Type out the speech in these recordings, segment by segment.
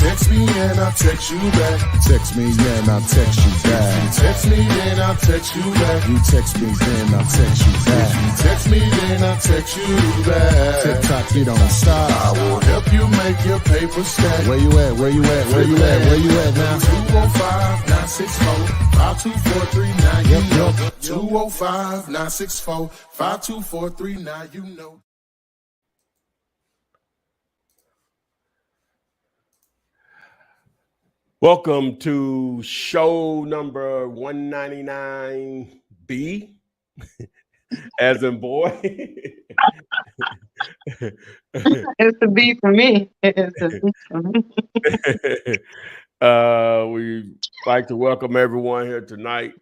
Text me and I'll text you back. Text me and I'll text you back. Text me and I'll text you back. You text me, then I'll text you back. Text me then I'll text you back. TikTok, you don't stop. I will help you make your paper stack. Where you at? Where you at? Where you at? Where you at now? 205-964-5243. You know. 205-964-5243. You know. Welcome to show number 199B, as in boy. It's a B for me. It's a B for me. We like to welcome everyone here tonight.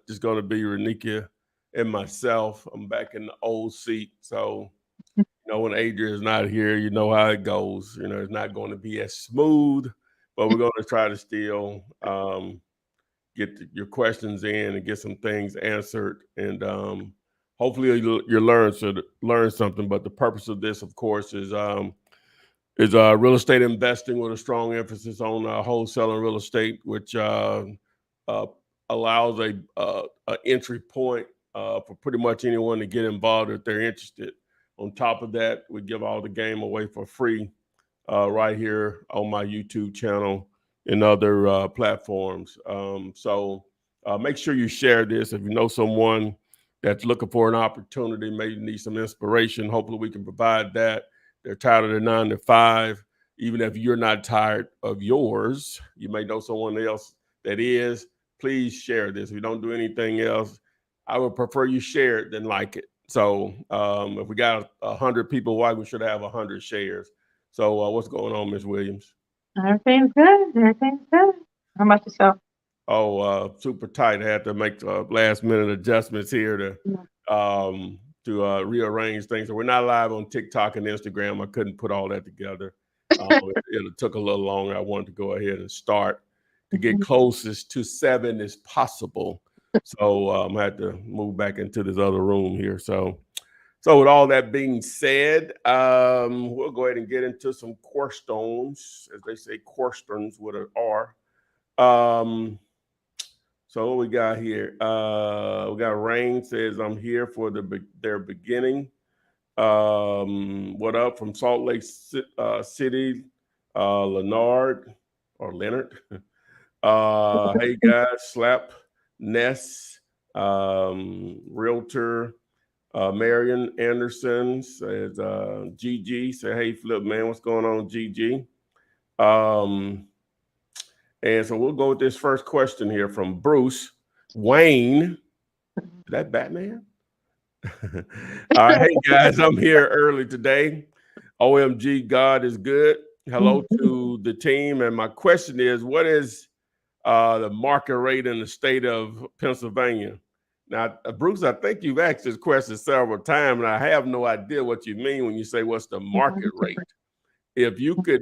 Just going to be Renika and myself. I'm back in the old seat. So, you know, when Adrian's not here, you know how it goes. You know, it's not going to be as smooth. But we're going to try to still get your questions in and get some things answered. And hopefully you learn something. But the purpose of this, of course, is real estate investing with a strong emphasis on wholesaling real estate, which allows a entry point for pretty much anyone to get involved if they're interested. On top of that, we give all the game away for free. Right here on my YouTube channel and other platforms. So make sure you share this. If you know someone that's looking for an opportunity, maybe need some inspiration, hopefully we can provide that. They're tired of their 9 to 5. Even if you're not tired of yours, you may know someone else that is. Please share this. If you don't do anything else, I would prefer you share it than like it. So if we got 100 people, why we should have 100 shares. So what's going on, Ms. Williams? Everything's good. Everything's good. How about yourself? Oh, super tight. I had to make last minute adjustments here to rearrange things. So we're not live on TikTok and Instagram. I couldn't put all that together. It took a little longer. I wanted to go ahead and start to get closest to 7 as possible. So I had to move back into this other room here. So with all that being said, we'll go ahead and get into some questions, as they say, questions with an R. So what we got here? We got Rain says, I'm here for their beginning. What up from Salt Lake City, Leonard. Hey guys, Slap, Ness, Realtor. Marion Anderson says, GG, say, hey, Flip, man, what's going on, GG? And so we'll go with this first question here from Bruce Wayne. Is that Batman? All right, hey, guys, I'm here early today. OMG, God is good. Hello to the team. And my question is, what is the market rate in the state of Pennsylvania? Now, Bruce, I think you've asked this question several times, and I have no idea what you mean when you say what's the market rate. If you could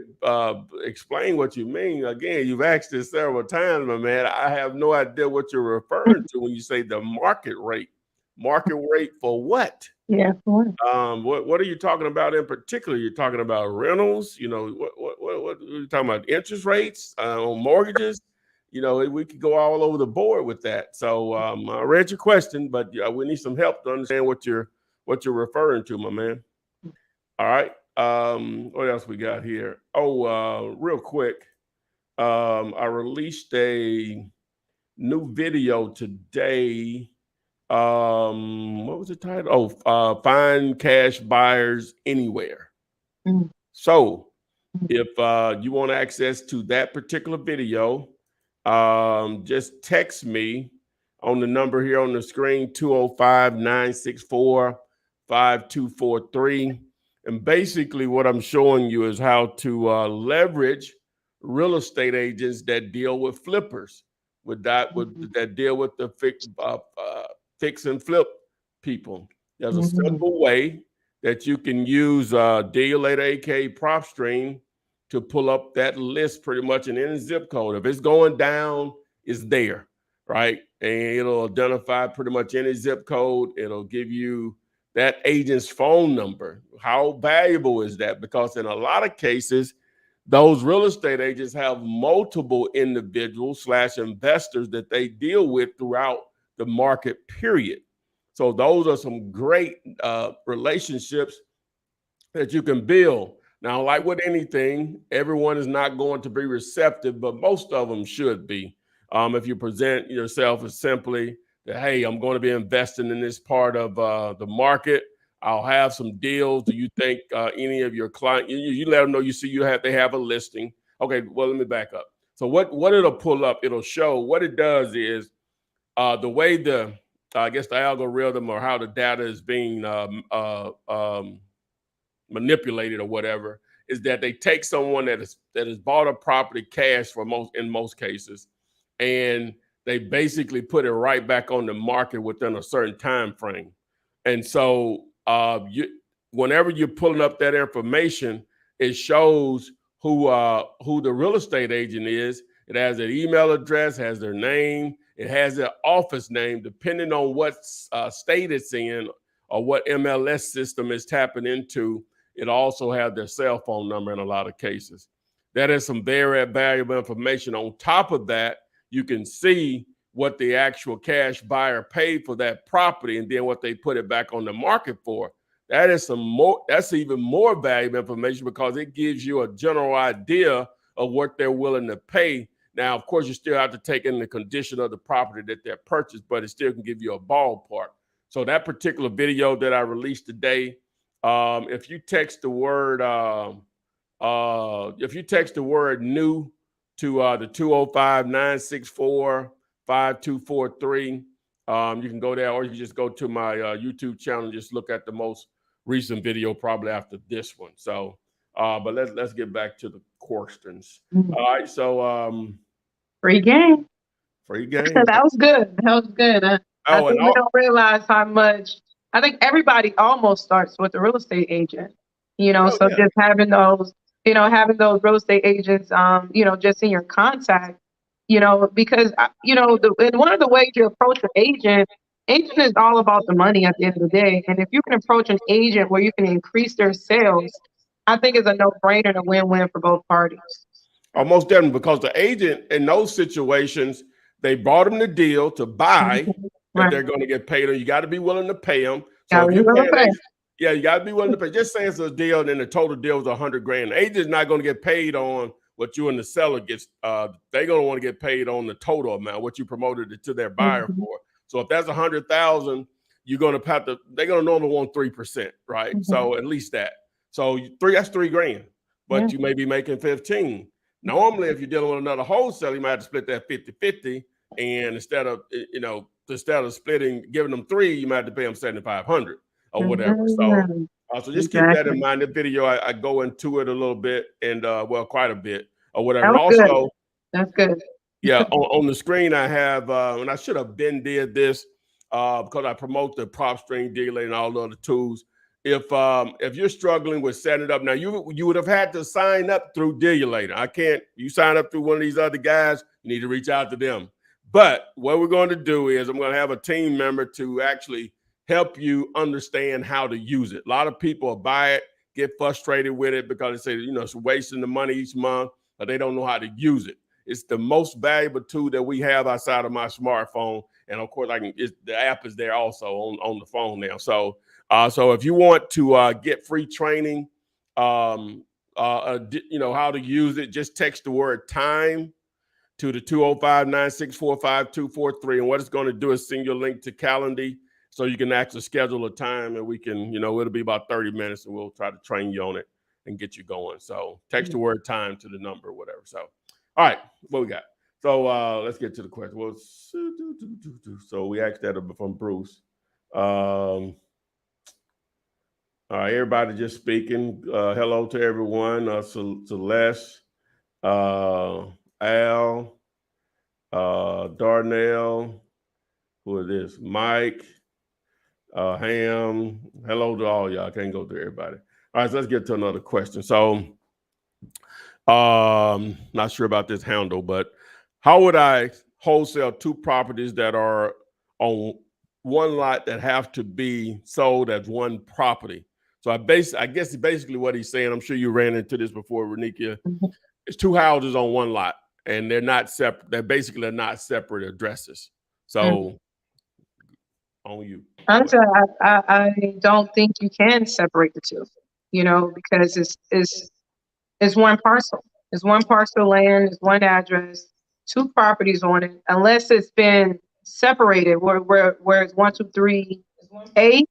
explain what you mean, again, you've asked this several times, my man. I have no idea what you're referring to when you say the market rate. Market rate for what? Yeah. What are you talking about in particular? You're talking about rentals? You know, what are you talking about? Interest rates on mortgages? You know, we could go all over the board with that. So I read your question, but we need some help to understand what you're referring to, my man. All right. What else we got here? Oh, real quick. I released a new video today. What was the title? Oh, find cash buyers anywhere. So if you want access to that particular video, just text me on the number here on the screen, 205-964-5243. And basically what I'm showing you is how to leverage real estate agents that deal with flippers, that deal with the fix and flip people. There's a simple way that you can use Deal-Later, aka PropStream, to pull up that list pretty much in any zip code. If it's going down, it's there, right? And it'll identify pretty much any zip code. It'll give you that agent's phone number. How valuable is that? Because in a lot of cases, those real estate agents have multiple individuals / investors that they deal with throughout the market period. So those are some great relationships that you can build. Now, like with anything, everyone is not going to be receptive, but most of them should be. If you present yourself as simply that, hey, I'm going to be investing in this part of the market. I'll have some deals. Do you think any of your clients, you let them know they have a listing. Okay, well, let me back up. So what it'll pull up, it'll show what it does is the way I guess the algorithm or how the data is being manipulated or whatever is that they take someone that has bought a property cash in most cases, and they basically put it right back on the market within a certain time frame. And so whenever you're pulling up that information, it shows who the real estate agent is. It has their email address, has their name, it has their office name, depending on what state it's in or what MLS system it's tapping into. It also has their cell phone number in a lot of cases. That is some very valuable information. On top of that, you can see what the actual cash buyer paid for that property and then what they put it back on the market for. That's even more valuable information because it gives you a general idea of what they're willing to pay. Now, of course, you still have to take in the condition of the property that they're purchased, but it still can give you a ballpark. So that particular video that I released today, if you text the word new to the 205-964-5243, you can go there, or you can just go to my YouTube channel and just look at the most recent video probably after this one. So but let's get back to the questions. All right, so Free game. That was good. I think we don't realize how much. I think everybody almost starts with a real estate agent. Just having those real estate agents, just in your contact, because and one of the ways you approach an agent is all about the money at the end of the day. And if you can approach an agent where you can increase their sales, I think it's a no-brainer, a win-win for both parties. Almost definitely, because the agent in those situations, they bought them the deal to buy that they're going to get paid, or you got to be willing to pay them. So if you got to be willing to pay. Just say it's a deal and then the total deal is $100,000. The agent's not going to get paid on what you and the seller gets. They're going to want to get paid on the total amount, what you promoted it to their buyer for. So if that's $100,000, you're going to have to. They're going to normally want 3%, right? So at least that. So that's $3,000, but you may be making 15. Normally, if you're dealing with another wholesaler, you might have to split that 50-50, and instead of splitting, giving them 3, you might have to pay them $7,500 or whatever. So just keep that in mind. The video, I go into it a little bit, and quite a bit or whatever. That's good. Yeah, on the screen I have, and I should have been did this because I promote the prop string dealer and all the other tools. If you're struggling with setting it up, now you would have had to sign up through Dealulator. You sign up through one of these other guys, you need to reach out to them. But what we're going to do is I'm going to have a team member to actually help you understand how to use it. A lot of people buy it, get frustrated with it because they say, it's wasting the money each month, but they don't know how to use it. It's the most valuable tool that we have outside of my smartphone. And of course, the app is there also on the phone now. So if you want to get free training, how to use it, just text the word time to the 205-964-5243. And what it's going to do is send you a link to Calendly so you can actually schedule a time, and we can, it'll be about 30 minutes and we'll try to train you on it and get you going. So text the word time to the number or whatever. So, all right, what we got? So let's get to the question. Well, so we asked that from Bruce. All right, everybody just speaking. Hello to everyone. Celeste, Al, Darnell, who is this? Mike, Ham. Hello to all y'all. I can't go through everybody. All right, so let's get to another question. So, not sure about this handle, but how would I wholesale 2 properties that are on one lot that have to be sold as one property? So I guess basically what he's saying, I'm sure you ran into this before, Renikia. Mhm. It's two houses on one lot, and they're not separate. They're basically not separate addresses. So on you. Honestly, I don't think you can separate the two, because it's one parcel. It's one parcel of land, it's one address, two properties on it, unless it's been separated where it's 123A,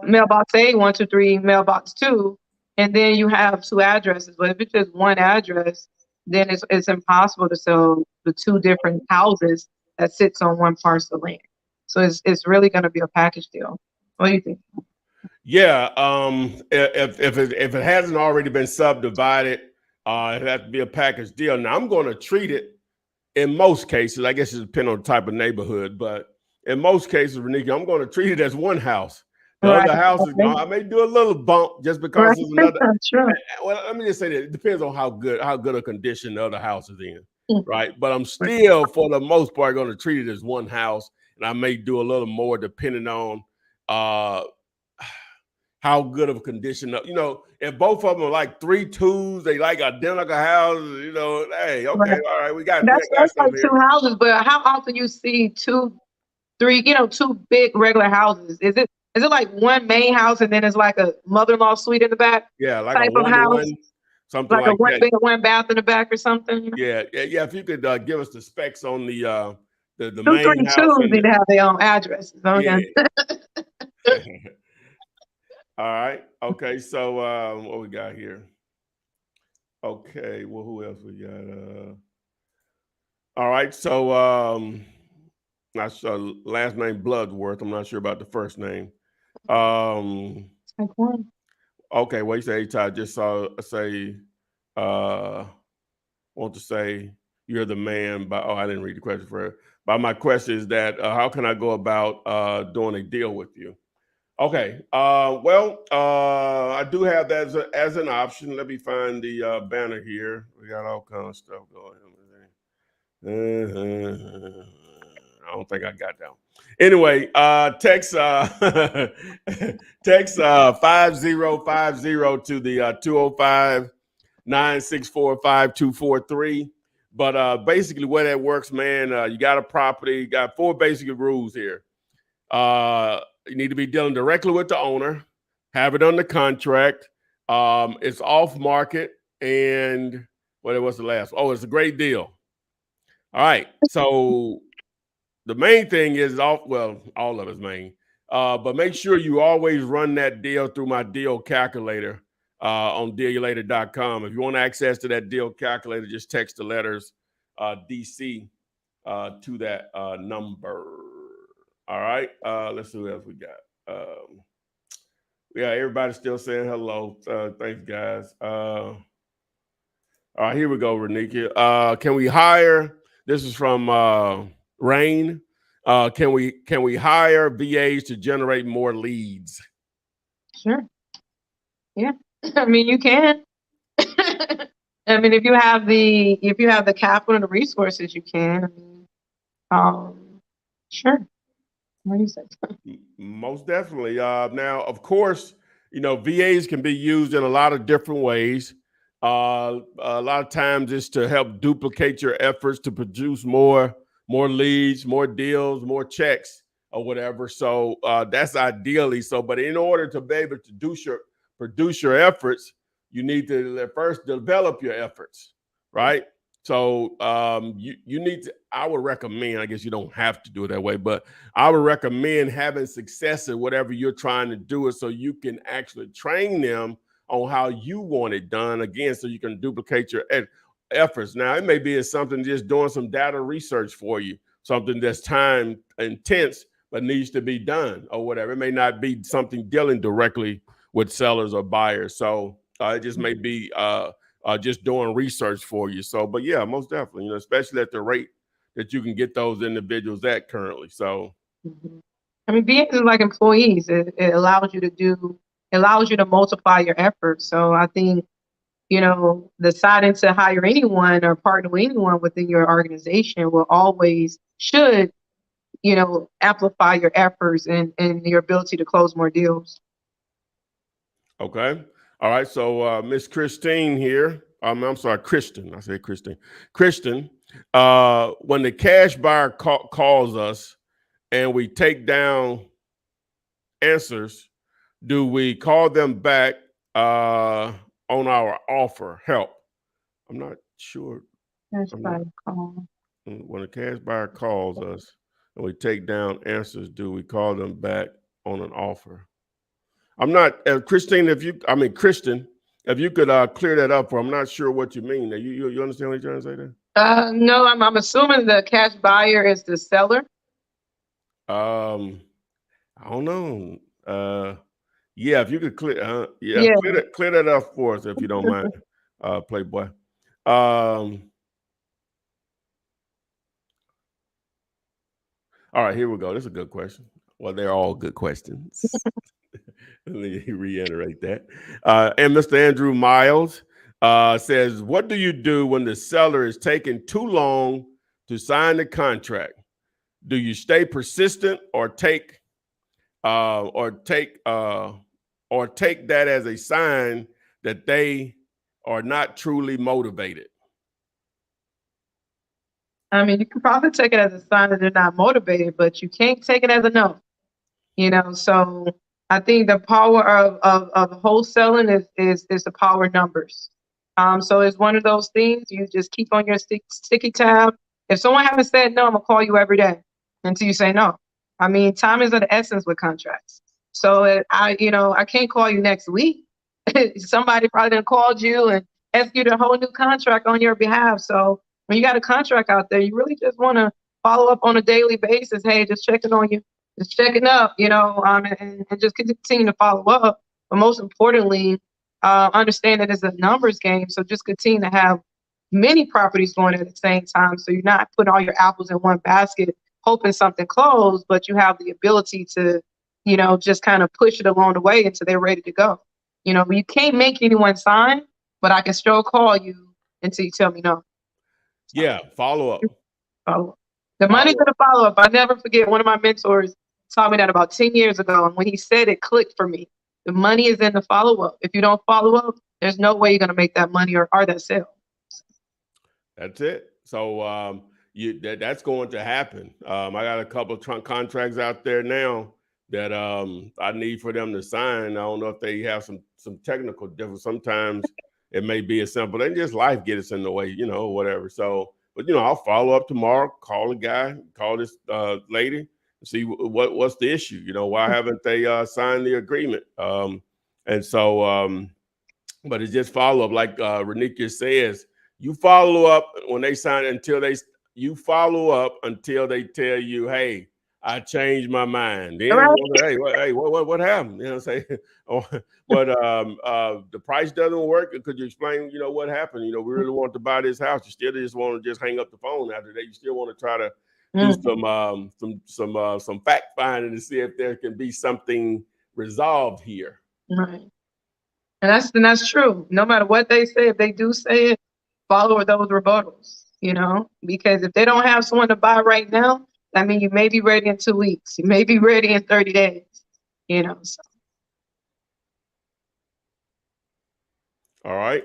mailbox A, 123, mailbox 2, and then you have two addresses. But if it's just one address, then it's impossible to sell the two different houses that sits on one parcel of land. So it's really going to be a package deal. What do you think? Yeah, if it hasn't already been subdivided, it has to be a package deal. Now I'm going to treat it in most cases. I guess it depends on the type of neighborhood, but in most cases, Renika, I'm going to treat it as one house. The other house is I may do a little bump just because there's another. Sure. Well, let me just say that it depends on how good a condition the other house is in, right? But I'm still, for the most part, going to treat it as one house, and I may do a little more depending on how good of a condition. If both of them are like 3 2s, they like identical houses. Hey, okay, all right, we got that's like here. two houses. But how often you see 2, 3, two big regular houses? Is it like one main house and then it's like a mother-in-law suite in the back? Yeah, like type a of house, one, something like a that. one bath in the back or something. Yeah. If you could give us the specs on the 2, 3, main house. 2s need to have their own addresses. Yeah. All right. Okay. So what we got here? Okay. Well, who else we got? All right. So not sure, last name Bloodsworth. I'm not sure about the first name. Okay. Well, you say Todd just say want to say you're the man. I didn't read the question for her. But my question is that how can I go about doing a deal with you? Okay. I do have that as an option. Let me find the banner here. We got all kinds of stuff going on. I don't think I got that one. Anyway, text 5050 to the 205-964-5243. But basically, where that works, man, you got a property. You got 4 basic rules here. You need to be dealing directly with the owner, have it under contract. It's off market, and what's the last? Oh, it's a great deal. All right. So the main thing is all of it's main. But make sure you always run that deal through my deal calculator on dealyoulater.com. If you want access to that deal calculator, just text the letters DC to that number. All right. Let's see what else we got. Everybody's still saying hello. Thanks, guys. All right, here we go, Renika. Can we hire? This is from Rain. Can we hire VAs to generate more leads? Sure. Yeah. I mean, you can. I mean, if you have the capital and the resources, you can. Sure. What do you say? Most definitely. Now, of course, VAs can be used in a lot of different ways. A lot of times it's to help duplicate your efforts to produce more leads, more deals, more checks or whatever. So that's ideally so. But in order to be able to produce your efforts, you need to first develop your efforts, right? So you need to, I would recommend, I guess you don't have to do it that way, but I would recommend having success at whatever you're trying to do it so you can actually train them on how you want it done, again, so you can duplicate your efforts. Now, it may be something just doing some data research for you, something that's time intense but needs to be done or whatever. It may not be something dealing directly with sellers or buyers. So it just may be just doing research for you. So, but yeah, most definitely, especially at the rate that you can get those individuals at currently. So, I mean, being like employees, it allows you to multiply your efforts. So I think, deciding to hire anyone or partner with anyone within your organization should amplify your efforts and your ability to close more deals. Okay. All right. So Miss Christine here. I'm sorry, Kristen. I said Christine. Kristen, when the cash buyer calls us and we take down answers, do we call them back on our offer? Help. I'm not sure. That's I'm not, fine. when a cash buyer calls us and we take down answers, do we call them back on an offer? I'm not, Christine, Kristen, if you could clear that up, I'm not sure what you mean. You understand what you're trying to say there? No, I'm assuming the cash buyer is the seller. I don't know. Yeah, if you could clear, Yeah. clear that up for us if you don't mind, Playboy. All right, here we go. This is a good question. Well, they're all good questions. Let me reiterate that. And Mr. Andrew Miles says, what do you do when the seller is taking too long to sign the contract? Do you stay persistent or take that as a sign that they are not truly motivated? I mean, you can probably take it as a sign that they're not motivated, but you can't take it as a no. So I think the power of wholesaling is the power of numbers. So it's one of those things you just keep on your sticky tab. If someone haven't said no, I'm gonna call you every day until you say no. I mean, time is of the essence with contracts. So I can't call you next week. Somebody probably done called you and executed a whole new contract on your behalf. So when you got a contract out there, you really just want to follow up on a daily basis. Hey, just checking on you, just checking up, and just continue to follow up. But most importantly, understand that it's a numbers game. So just continue to have many properties going at the same time. So you're not putting all your apples in one basket, hoping something closed, but you have the ability to, just kind of push it along the way until they're ready to go. You can't make anyone sign, but I can still call you until you tell me no. Yeah, follow up. Follow up. The money's in the follow up. I never forget, one of my mentors taught me that about 10 years ago. And when he said it, clicked for me. The money is in the follow up. If you don't follow up, there's no way you're going to make that money or that sale. That's it. So that's going to happen. I got a couple of contracts out there now that I need for them to sign. I don't know if they have some technical difference. Sometimes it may be as simple and just life gets in the way, whatever. So, but I'll follow up tomorrow. Call a guy, call this lady, see what's the issue. Why haven't they signed the agreement? And so, but it's just follow up, like Renika says. You follow up when they sign you follow up until they tell you, hey, I changed my mind. Then hey, what happened? Say, but the price doesn't work. Could you explain, what happened? We really want to buy this house. You still just want to just hang up the phone after that. You still want to try to do some fact finding to see if there can be something resolved here. Right. And that's true. No matter what they say, if they do say it, follow those rebuttals, because if they don't have someone to buy right now, I mean, you may be ready in 2 weeks. You may be ready in 30 days, So. All right.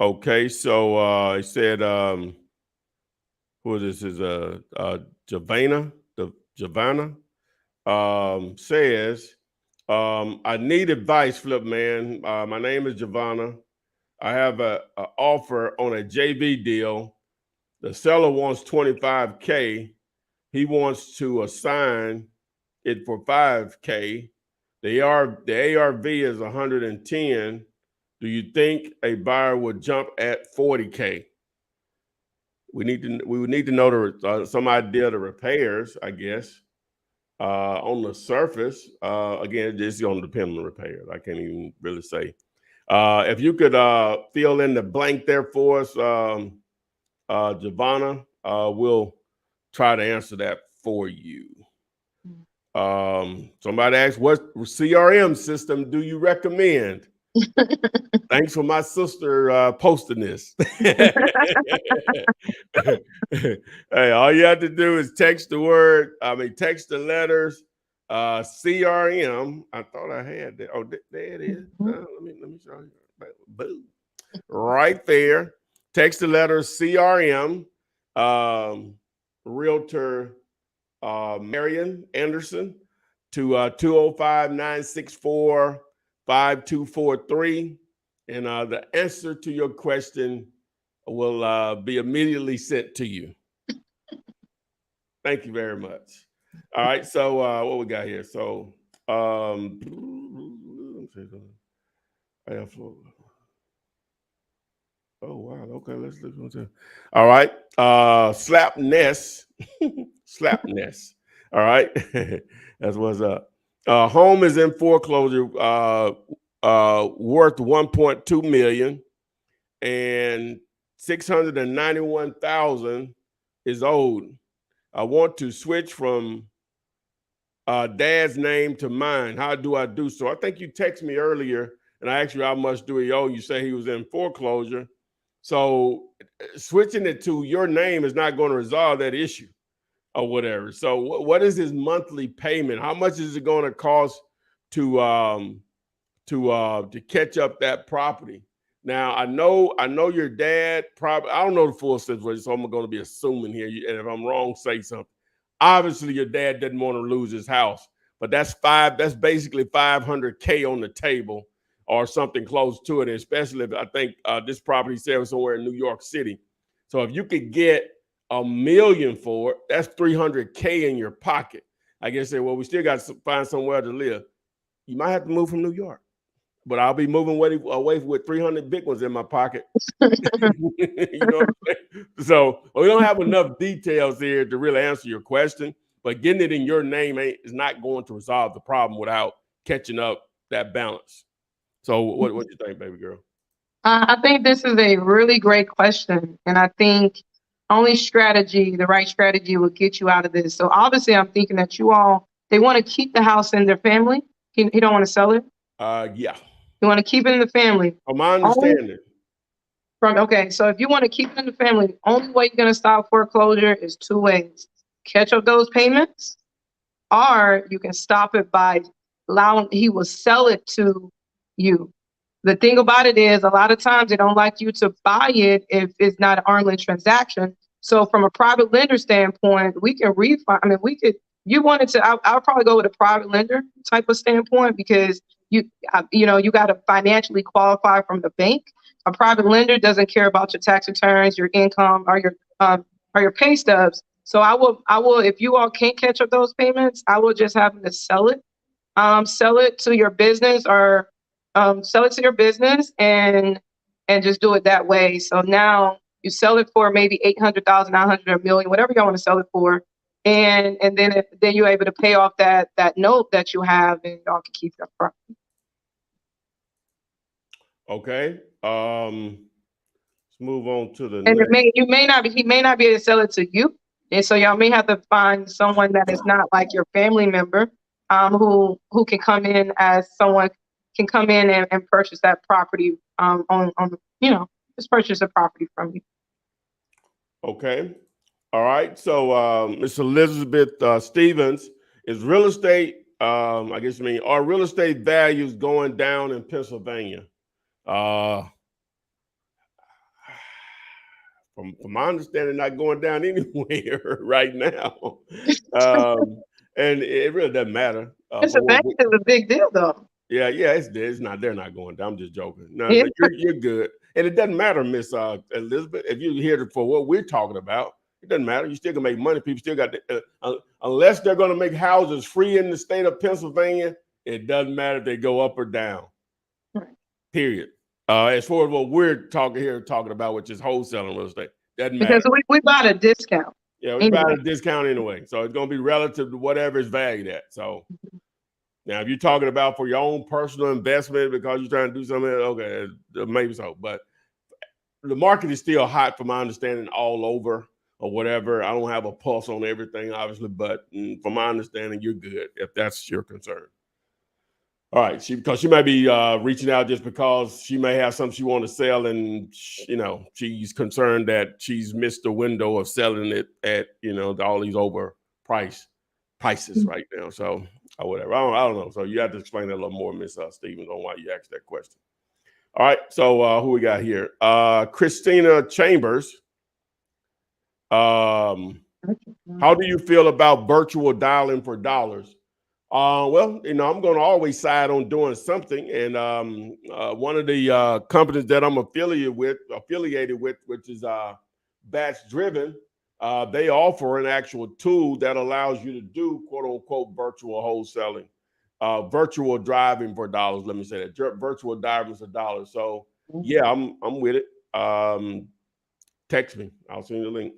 Okay. So it said, who is this? Is Javana? Javana says, I need advice, Flip Man. My name is Javana. I have an offer on a JV deal. The seller wants $25K. He wants to assign it for $5K. The ARV is 110. Do you think a buyer would jump at $40K? We would need to know some idea of the repairs, I guess. On the surface, again, it's going to depend on the repairs. I can't even really say. If you could fill in the blank there for us, Javana, we'll try to answer that for you. Somebody asked, what CRM system do you recommend? Thanks for my sister posting this. Hey, all you have to do is text the letters, CRM. I thought I had that. Oh, there it is. Let me show you. Boom. Right there. Text the letter CRM, Realtor Marion Anderson to 205-964-5243. And the answer to your question will be immediately sent to you. Thank you very much. All right. So what we got here? So oh, wow. Okay, let's look into it. All right. Slap Nest. Slap Nest. All right. That's what's up. Home is in foreclosure, worth $1.2 million, and $691,000 is owed. I want to switch from dad's name to mine. How do I do so? I think you texted me earlier and I asked you how much do he owe. You say he was in foreclosure. So switching it to your name is not going to resolve that issue or whatever. So what is his monthly payment? How much is it going to cost to catch up that property? Now I know your dad probably, I don't know the full situation, so I'm going to be assuming here. And if I'm wrong, say something. Obviously, your dad didn't want to lose his house, but that's basically $500K on the table or something close to it, especially if I think this property sale was somewhere in New York City. So if you could get $1 million for it, that's $300K in your pocket. I guess say, well, we still got to find somewhere to live. You might have to move from New York, but I'll be moving away with 300 big ones in my pocket. You know what I'm saying? So we don't have enough details here to really answer your question, but getting it in your name is not going to resolve the problem without catching up that balance. So what do you think, baby girl? I think this is a really great question. And I think the right strategy will get you out of this. So obviously I'm thinking that they want to keep the house in their family. He don't want to sell it. Yeah. You want to keep it in the family. My understanding. Okay, so if you want to keep it in the family, the only way you're going to stop foreclosure is two ways. Catch up those payments, or you can stop it by he will sell it to you. The thing about it is a lot of times they don't like you to buy it if it's not an arm's length transaction. So from a private lender standpoint, we can refund. I mean, you wanted to, I'll probably go with a private lender type of standpoint because you got to financially qualify from the bank. A private lender doesn't care about your tax returns, your income, or your pay stubs. So I will, if you all can't catch up those payments, I will just have them to sell it to your business or sell it to your business and just do it that way. So now you sell it for maybe 800,000, 900, $1 million, whatever you want to sell it for. And then you're able to pay off that note that you have and y'all can keep your property. Okay. Let's move on to the and next. he may not be able to sell it to you. And so y'all may have to find someone that is not like your family member, who can come in as someone can come in and purchase that property, just purchase a property from you. Okay. All right. So Miss Elizabeth Stevens, is real estate, are real estate values going down in Pennsylvania? From my understanding, not going down anywhere right now. And it really doesn't matter. Pennsylvania is a big deal, though. Yeah, it's not. They're not going down. I'm just joking. No, Yeah. you're good, and it doesn't matter, Miss Elizabeth. If you're here for what we're talking about, it doesn't matter. You still can make money. People still got unless they're going to make houses free in the state of Pennsylvania. It doesn't matter if they go up or down. Right. Period. As far as what we're talking about, which is wholesaling real estate, doesn't matter because we bought a discount. Yeah, we buy a discount anyway, so it's going to be relative to whatever it's valued at. So. Now, if you're talking about for your own personal investment because you're trying to do something, okay, maybe so. But the market is still hot, from my understanding, all over or whatever. I don't have a pulse on everything, obviously, but from my understanding, you're good if that's your concern. All right, because she might be reaching out just because she may have something she want to sell, and she's concerned that she's missed the window of selling it at all these prices right now. So or whatever, I don't know. So you have to explain that a little more, Miss Stevens, on why you asked that question. All right, so who we got here? Christina Chambers. How do you feel about virtual dialing for dollars? Well, I'm going to always side on doing something. And one of the companies that I'm affiliated with, which is Batch Driven, they offer an actual tool that allows you to do quote unquote virtual wholesaling, virtual driving for dollars. Let me say that virtual driving for dollars. So yeah, I'm with it. Text me. I'll send you the link.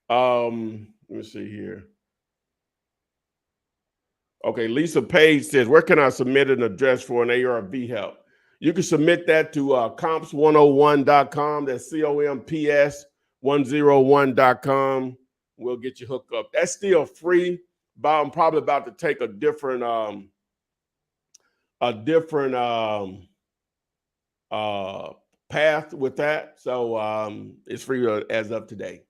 Let me see here. Okay, Lisa Page says, where can I submit an address for an ARV help? You can submit that to comps101.com. That's COMPS101.com. We'll get you hooked up. That's still free, but I'm probably about to take a different path with that. So it's free as of today.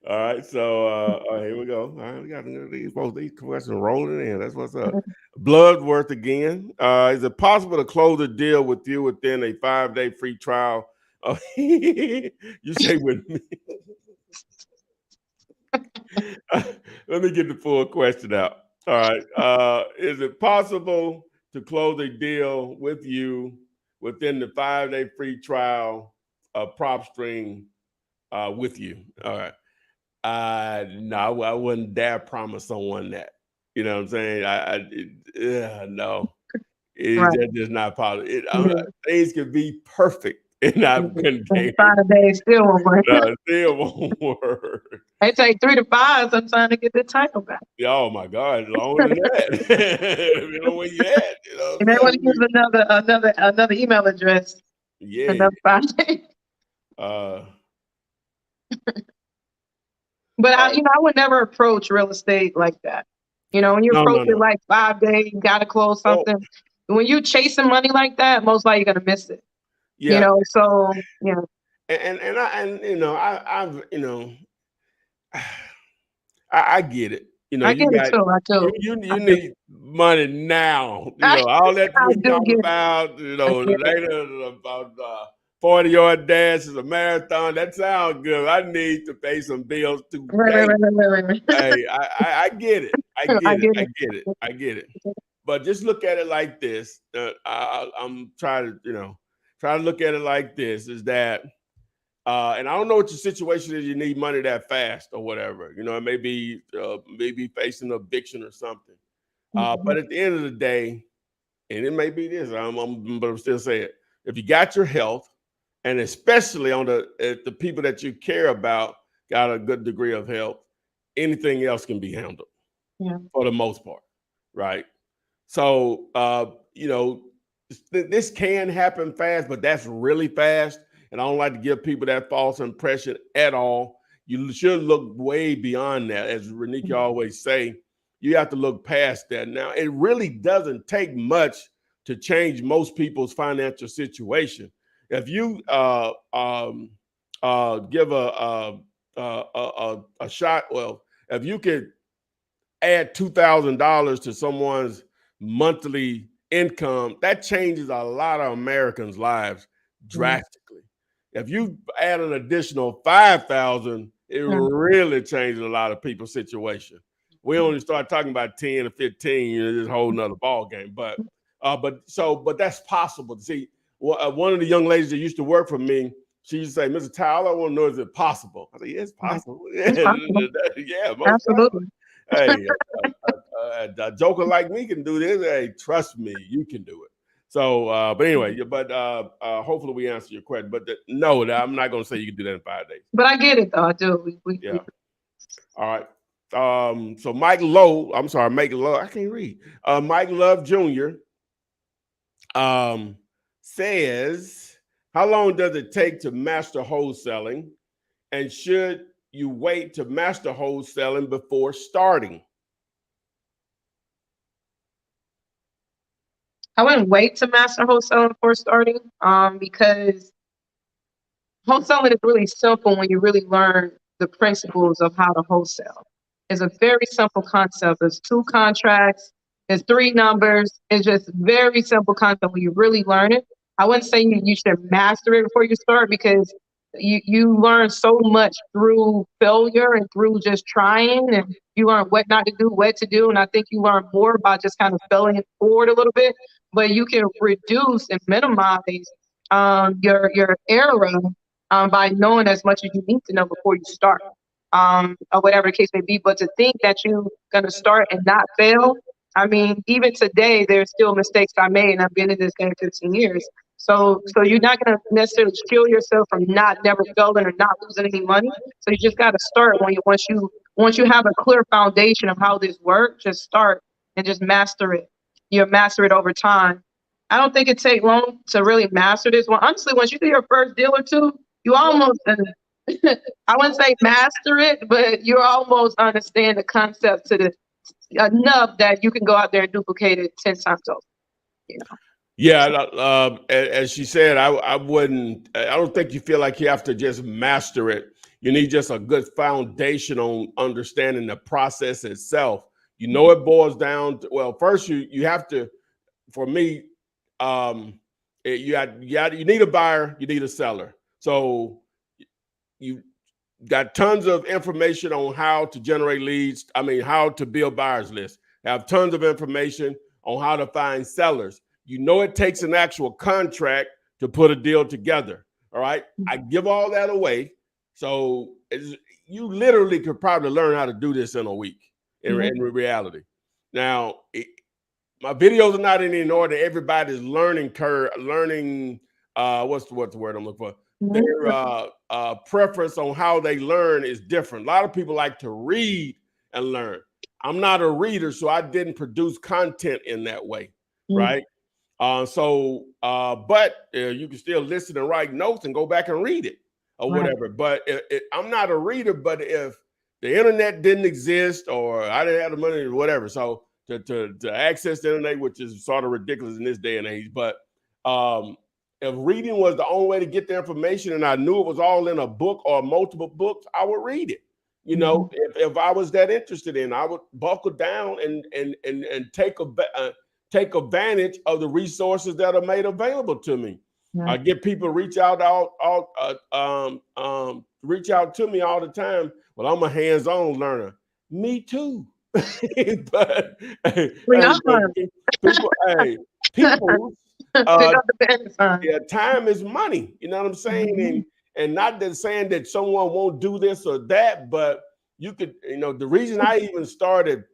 All right, so here we go. All right, we got these questions rolling in. That's what's up. Bloodworth again. Is it possible to close a deal with you within a 5-day free trial? You say with me. Let me get the full question out. All right. Is it possible to close a deal with you within the 5-day free trial of PropStream with you? All right. No, I wouldn't dare promise someone that. You know what I'm saying? No, it's just not possible. Things could be perfect, and I couldn't. 5 days still won't work. No, still won't work. It take 3 to 5 sometimes to get the title back. Oh my God, longer than that. You know where you at? And they want to use another email address. Yeah. Another 5 days. But I would never approach real estate like that. When you approach it like 5 days, you got to close something. When you chasing money like that, most likely you're gonna miss it. Yeah. So yeah. I get it. I get it too. I do. You need money now. All that we talk about. Later about 40-yard dash is a marathon. That sounds good. I need to pay some bills too. Right. Hey, I get it. I get it. But just look at it like this. I'm trying to look at it like this. Is that, and I don't know what your situation is. You need money that fast or whatever. It may be facing eviction or something. But at the end of the day, and it may be this. But I'm still saying, if you got your health, and especially on the people that you care about got a good degree of health, anything else can be handled for the most part, right? So, this can happen fast, but that's really fast. And I don't like to give people that false impression at all. You should look way beyond that. As Renika always say, you have to look past that. Now, it really doesn't take much to change most people's financial situation. If you give a shot, well, if you could add $2,000 to someone's monthly income, that changes a lot of Americans' lives drastically. If you add an additional $5,000, it really changes a lot of people's situation. We only start talking about 10 or 15, it's a whole nother ball game. But that's possible. See, one of the young ladies that used to work for me, she used to say, Mr. Tyler, I want to know, is it possible? I said, yeah, it's possible. It's possible. Yeah, most absolutely. Hey, a joker like me can do this. Hey, trust me, you can do it. So, but anyway, hopefully we answer your question. But no, I'm not going to say you can do that in 5 days. But I get it, though. I do. Yeah. All right. So Mike Lowe, I can't read. Mike Love Jr. Says, how long does it take to master wholesaling? And should you wait to master wholesaling before starting? I wouldn't wait to master wholesaling before starting, because wholesaling is really simple when you really learn the principles of how to wholesale. It's a very simple concept. It's 2 contracts, it's 3 numbers. It's just very simple concept when you really learn it. I wouldn't say you should master it before you start, because you learn so much through failure and through just trying, and you learn what not to do, what to do. And I think you learn more about just kind of failing it forward a little bit, but you can reduce and minimize your error by knowing as much as you need to know before you start, or whatever the case may be. But to think that you're going to start and not fail, I mean, even today, there's still mistakes I made, and I've been in this game 15 years. So you're not going to necessarily shield yourself from not never failing or not losing any money. So you just got to start once you have a clear foundation of how this works, just start and just master it. You'll master it over time. I don't think it takes long to really master this one. Honestly, once you do your first deal or two, you almost, I wouldn't say master it, but you almost understand the concept to the enough that you can go out there and duplicate it 10 times over. You know? Yeah, as she said, I wouldn't. I don't think you feel like you have to just master it. You need just a good foundation on understanding the process itself. You know, it boils down to, well, first you have to. For me, you need a buyer, you need a seller. So you got tons of information on how to generate leads. I mean, how to build buyers list. Have tons of information on how to find sellers. You know, it takes an actual contract to put a deal together. All right. I give all that away. So you literally could probably learn how to do this in a week in reality. Now, my videos are not in any order. Everybody's learning what's the word I'm looking for? Their preference on how they learn is different. A lot of people like to read and learn. I'm not a reader, so I didn't produce content in that way, right? But you can still listen and write notes and go back and read it or whatever. But I'm not a reader, but if the internet didn't exist or I didn't have the money or whatever, so to access the internet, which is sort of ridiculous in this day and age, but if reading was the only way to get the information and I knew it was all in a book or multiple books, I would read it. You know, if I was that interested in, I would buckle down and take advantage of the resources that are made available to me. I get people reach out to me all the time. Well, I'm a hands-on learner. Me too. But time is money. You know what I'm saying? And not that saying that someone won't do this or that, but you could, the reason I even started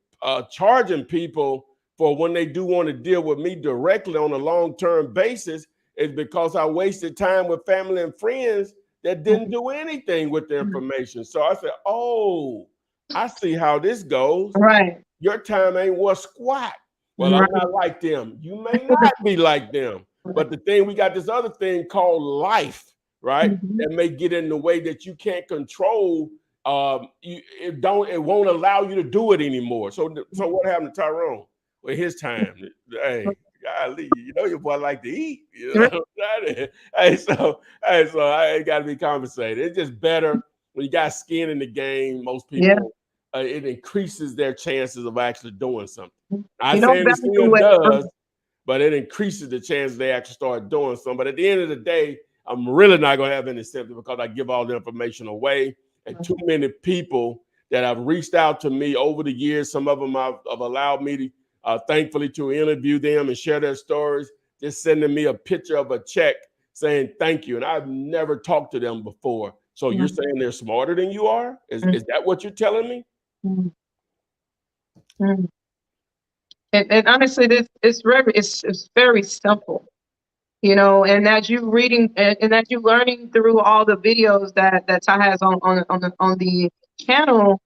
charging people for when they do want to deal with me directly on a long-term basis is because I wasted time with family and friends that didn't do anything with the information. So I said, oh, I see how this goes. Right. Your time ain't worth squat. Well, I'm not like them. You may not be like them. But we got this other thing called life, right? That may get in the way that you can't control. It won't allow you to do it anymore. So what happened to Tyrone? Well, his time. Hey, golly, your boy like to eat. So I got to be compensated. It's just better when you got skin in the game. Most people, it increases their chances of actually doing something. I'm saying it still does, but it increases the chances they actually start doing something. But at the end of the day, I'm really not going to have any sympathy because I give all the information away. And too many people that have reached out to me over the years, some of them have allowed me to, thankfully, to interview them and share their stories, just sending me a picture of a check saying thank you. And I've never talked to them before. So you're saying they're smarter than you are? Is that what you're telling me? And honestly, it's very simple, and as you reading and as you learning through all the videos that Ty has on the channel,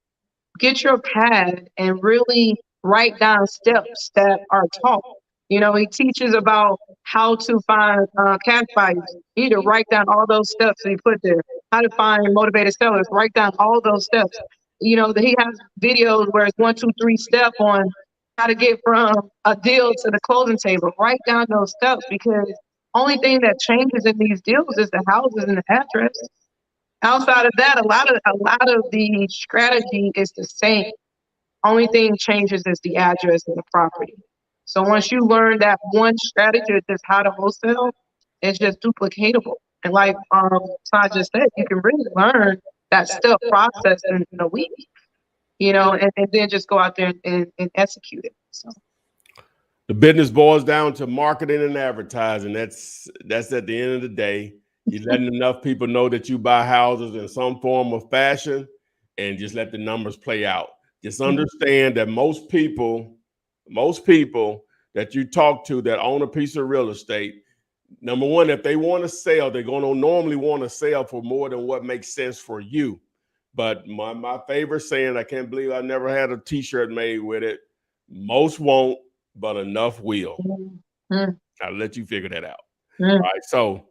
get your pad and really write down steps that are taught. He teaches about how to find cash buyers. You need to write down all those steps that he put there. how to find motivated sellers. Write down all those steps. You know, he has videos where it's 1, 2, 3 step on how to get from a deal to the closing table. Write down those steps, because only thing that changes in these deals is the houses and the address. Outside of that, a lot of the strategy is the same. Only thing changes is the address and the property. So once you learn that one strategy, just how to wholesale, it's just duplicatable. And like Todd just said, you can really learn that step process in a week, you know, and then just go out there and execute it. So the business boils down to marketing and advertising. That's at the end of the day. You're letting enough people know that you buy houses in some form or fashion, and just let the numbers play out. Just understand that most people that you talk to that own a piece of real estate, number one, if they want to sell, they're going to normally want to sell for more than what makes sense for you. But my favorite saying, I can't believe I never had a t-shirt made with it. Most won't, but enough will. I'll let you figure that out. All right. So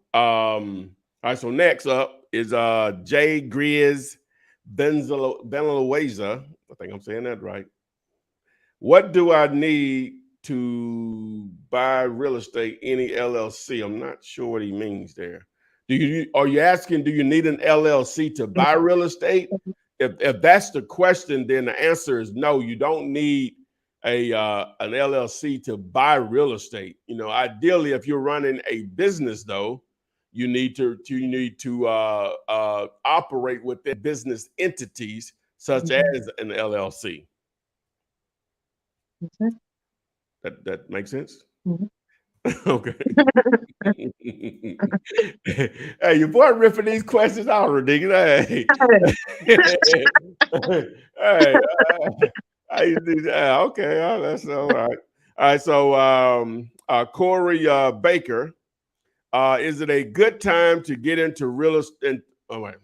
next up is Jay Grizz Benalueza. I think I'm saying that right. What do I need to buy real estate? Any LLC? I'm not sure what he means there. Are you asking, do you need an LLC to buy real estate? If that's the question, then the answer is no. You don't need an LLC to buy real estate. You know, ideally, if you're running a business, though, you need to operate within business entities such as an LLC. That makes sense. Okay. Hey, your boy ripping these questions out, ridiculous. Hey, hey, okay, that's all right. All right, so Corey Baker, is it a good time to get into real estate? Oh, wait.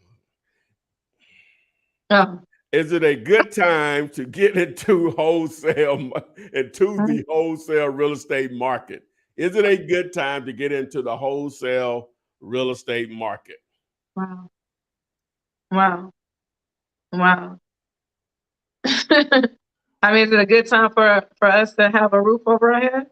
Is it a good time to get into the wholesale real estate market? Is it a good time to get into the wholesale real estate market? Wow. I mean, is it a good time for us to have a roof over our head?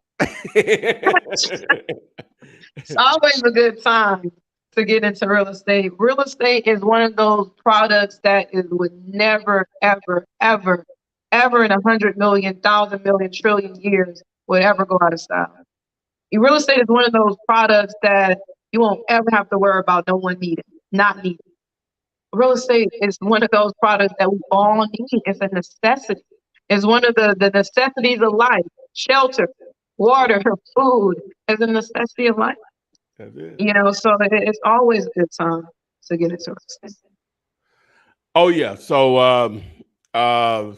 It's always a good time to get into real estate. Real estate is one of those products that would never, ever, ever, ever in 100 million, 1,000 million, trillion years would ever go out of style. Real estate is one of those products that you won't ever have to worry about no one needing, not needing. Real estate is one of those products that we all need. It's a necessity. It's one of the necessities of life. Shelter, water, food is a necessity of life. You know, so it's always a good time to get into real estate. Oh yeah. So my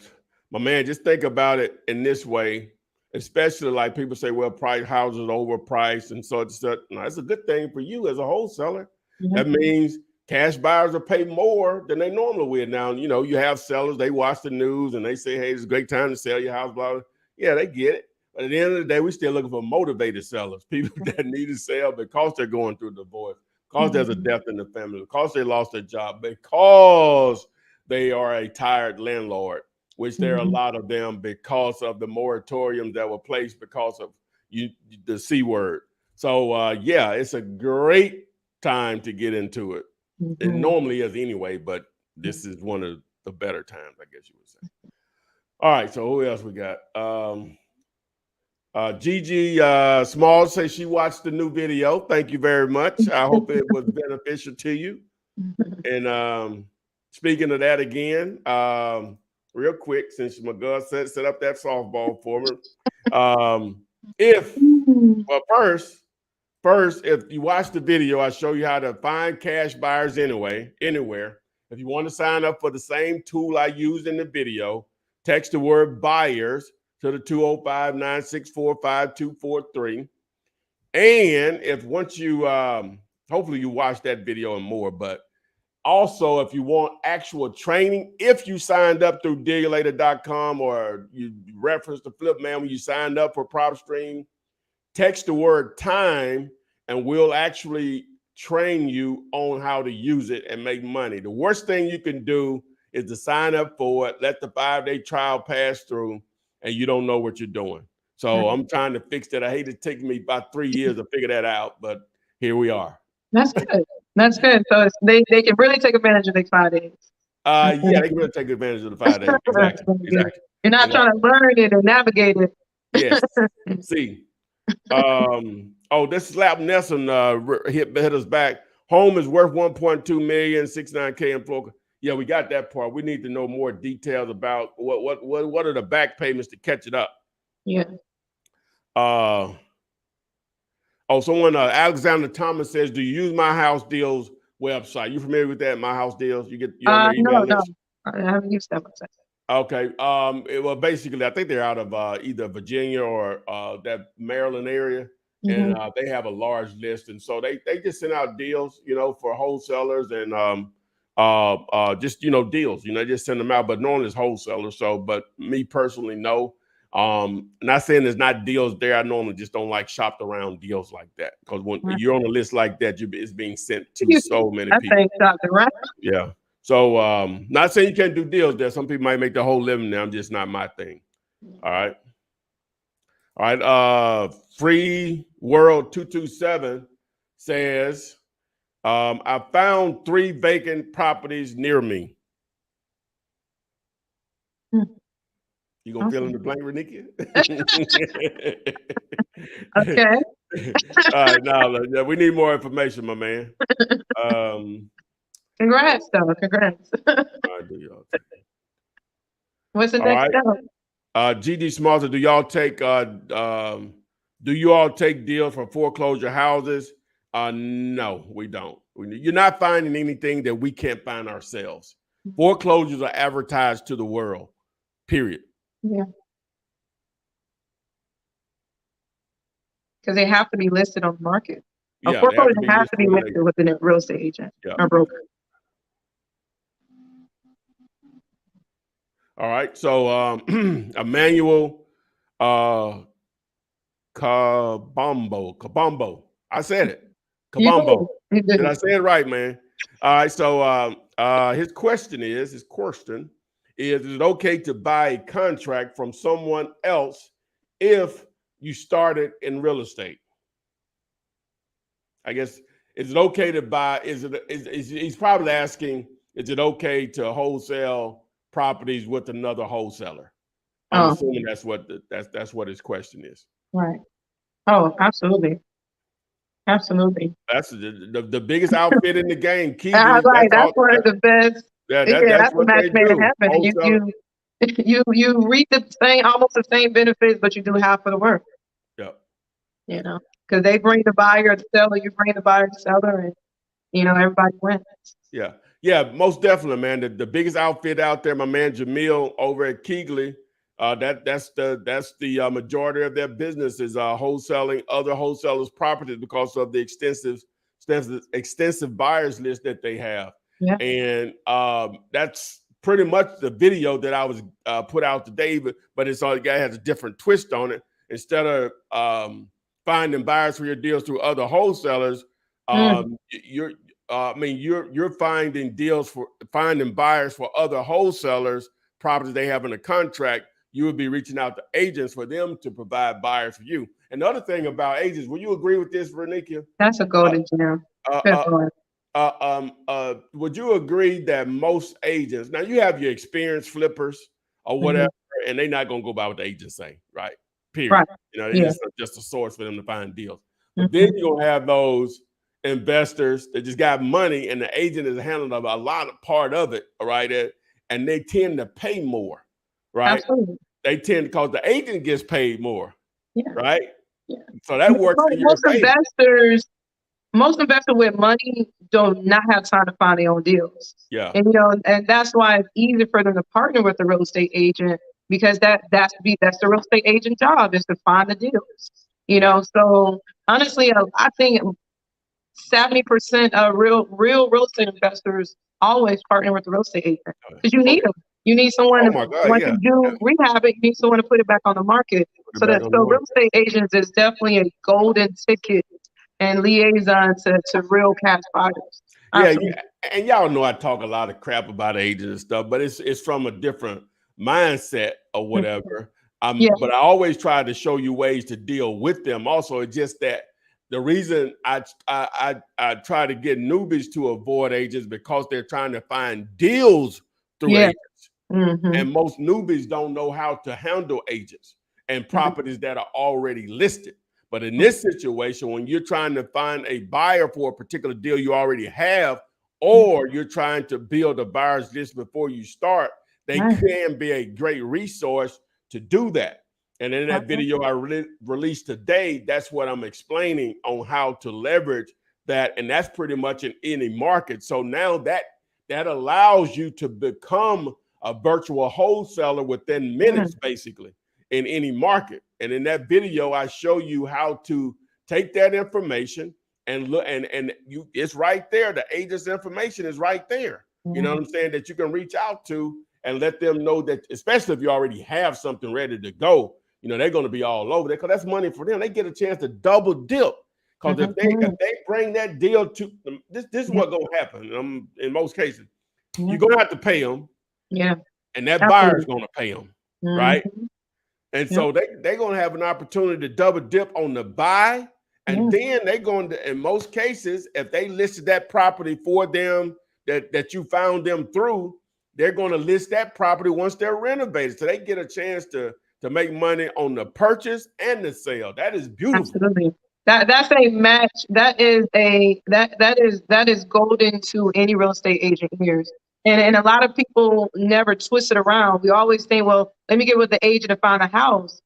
man, just think about it in this way, especially like people say, well, price houses overpriced and so it's no, that's a good thing for you as a wholesaler. That means cash buyers will pay more than they normally would. Now, you know, you have sellers, they watch the news and they say, hey, it's a great time to sell your house, blah, blah. Yeah, they get it. But at the end of the day, we're still looking for motivated sellers, people that need to sell because they're going through divorce, because there's a death in the family, because they lost their job, because they are a tired landlord, which there are a lot of them because of the moratoriums that were placed because of the C word. So, yeah, it's a great time to get into it. It normally is anyway, but this is one of the better times, I guess you would say. All right, so who else we got? Gigi Small says she watched the new video. Thank you very much. I hope it was beneficial to you. And speaking of that again, real quick, since my girl set up that softball for me. First, if you watch the video, I show you how to find cash buyers anywhere. If you want to sign up for the same tool I used in the video, text the word buyers to the 205-964-5243. And if once you, hopefully you watch that video and more, but also if you want actual training, if you signed up through dealulator.com or you reference the Flipman when you signed up for PropStream, text the word time and we'll actually train you on how to use it and make money. The worst thing you can do is to sign up for it, let the 5-day trial pass through, and you don't know what you're doing. So I'm trying to fix that. I hate it taking me about 3 years to figure that out, but here we are. That's good. That's good. So they can really take advantage of the 5 days. Yeah, they can really take advantage of the 5 days. Exactly. You're not trying to learn it and navigate it. Yes. See. This Slap Nelson hit us back. Home is worth 1.2 million, 69K in Florida. Yeah, we got that part. We need to know more details about what are the back payments to catch it up. Yeah. Someone Alexander Thomas says, do you use My House Deals website? You familiar with that? My House Deals? You on their email list? No, I haven't used that website. Okay. Well, basically, I think they're out of either Virginia or that Maryland area, and they have a large list, and so they just send out deals, for wholesalers and just deals. They just send them out, but normally it's wholesalers. So, but me personally, no. Not saying there's not deals there. I normally just don't like shopped around deals like that, because when you're on a list like that, it's being sent to so many people. Shopped around. Yeah. So not saying you can't do deals there. Some people might make the whole living there. I'm just not my thing. All right. Free World 227 says, I found 3 vacant properties near me. You gonna fill in the blank, Renika? Okay. All right, now we need more information, my man. Congrats, though. Congrats. What's the next step? GD Smarter, do you all take deals for foreclosure houses? No, we don't. You're not finding anything that we can't find ourselves. Foreclosures are advertised to the world, period. Yeah. Because they have to be listed on the market. A foreclosure has to be listed with a real estate agent or broker. All right. So Emmanuel Kabombo. I said it. Kabombo. Did I say it right, man? All right. So his question is it okay to buy a contract from someone else if you started in real estate? I guess, is it okay to buy? He's probably asking, is it okay to wholesale properties with another wholesaler? I'm assuming that's what his question is. Right. Oh, absolutely. Absolutely. That's the biggest outfit in the game. Right. That's one of the best. That's what match made it happen. You reap almost the same benefits, but you do half of the work. Yeah. Because they bring the buyer, the seller, you bring the buyer, the seller, and everybody wins. Yeah. Yeah, most definitely, man. The biggest outfit out there, my man Jamil over at Keegley, that's the majority of their business is wholesaling other wholesalers' properties because of the extensive buyers list that they have. Yeah. And that's pretty much the video that I was put out today, but it's all the guy has a different twist on it. Instead of finding buyers for your deals through other wholesalers, you're finding buyers for other wholesalers' properties they have in a contract. You would be reaching out to agents for them to provide buyers for you. And the other thing about agents, will you agree with this, Renika? That's a golden gem. Would you agree that most agents, now you have your experienced flippers or whatever, and they're not going to go by what the agents say, right? Period. Right. It's just a source for them to find deals. But then you're going to have those investors that just got money and the agent is handling a lot of part of it, all right? And they tend to pay more, right? Absolutely. They tend, because the agent gets paid more, right? Yeah. So that works in your favor. Most investors with money do not have time to find their own deals. Yeah. And and that's why it's easy for them to partner with the real estate agent, because that's the real estate agent job, is to find the deals. So honestly, I think 70% of real estate investors always partner with the real estate agent, because you need them. You need someone to do rehab it. You need someone to put it back on the market. So real estate agents is definitely a golden ticket and liaison to real cash buyers. Yeah, and y'all know I talk a lot of crap about agents and stuff, but it's from a different mindset or whatever. But I always try to show you ways to deal with them. Also, it's just that the reason I try to get newbies to avoid agents because they're trying to find deals through agents. And most newbies don't know how to handle agents and properties that are already listed. But in this situation, when you're trying to find a buyer for a particular deal you already have, or you're trying to build a buyer's list before you start, they can be a great resource to do that. And in that video I released today, that's what I'm explaining on how to leverage that. And that's pretty much in any market. So now that allows you to become a virtual wholesaler within minutes, basically, in any market. And in that video, I show you how to take that information and look, and it's right there. The agent's information is right there. You know what I'm saying? That you can reach out to and let them know that, especially if you already have something ready to go, you know, they're going to be all over there because that's money for them. They get a chance to double dip. Because if they bring that deal to them, this is what's going to happen. In most cases, you're going to have to pay them. Yeah. And that buyer's going to pay them. Right. And so they're going to have an opportunity to double dip on the buy. And then they're going to, in most cases, if they listed that property for them that you found them through, they're going to list that property once they're renovated. So they get a chance to make money on the purchase and the sale. That is beautiful. Absolutely. That's a match. That is golden to any real estate agent ears. And a lot of people never twist it around. We always think, well, let me get with the agent to find a house.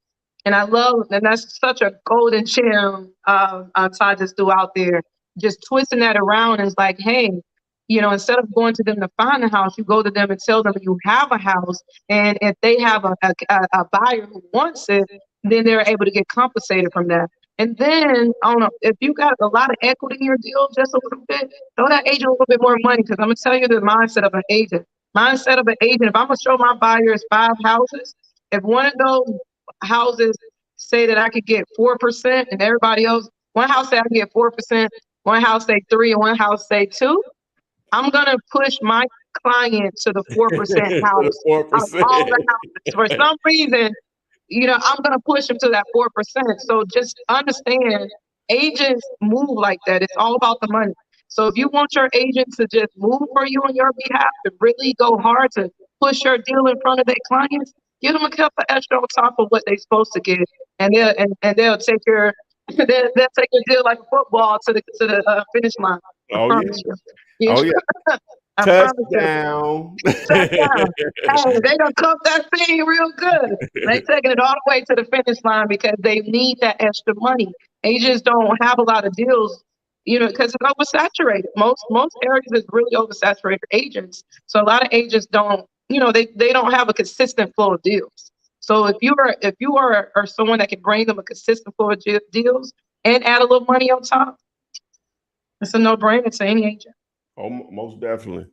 And I love, and that's such a golden gem Todd just threw out there. Just twisting that around is like, hey, you know, instead of going to them to find a house, you go to them and tell them you have a house. And if they have a buyer who wants it, then they're able to get compensated from that. And then, I don't know, if you got a lot of equity in your deal, just a little bit, throw that agent a little bit more money, because I'm going to tell you the mindset of an agent. Mindset of an agent, if I'm going to show my buyers 5 houses, if one of those houses say that I could get 4% and everybody else, one house say I can get 4%, one house say 3, and one house say 2, I'm going to push my client to the 4% house. 4%. All the houses. For some reason, you know, I'm going to push them to that 4%. So just understand, agents move like that. It's all about the money. So if you want your agent to just move for you on your behalf, to really go hard to push your deal in front of their clients, give them a couple extra on top of what they're supposed to get, and they'll take your they'll take your deal like a football to the finish line. Oh yeah. Oh yeah. Touchdown. Touchdown. Hey, they done cut that thing real good. They taking it all the way to the finish line because they need that extra money. Agents don't have a lot of deals, you know, because it's oversaturated. Most areas is really oversaturated for agents. So a lot of agents don't, you know, they don't have a consistent flow of deals. So if you are someone that can bring them a consistent flow of deals and add a little money on top, it's a no-brainer to any agent. Oh, most definitely.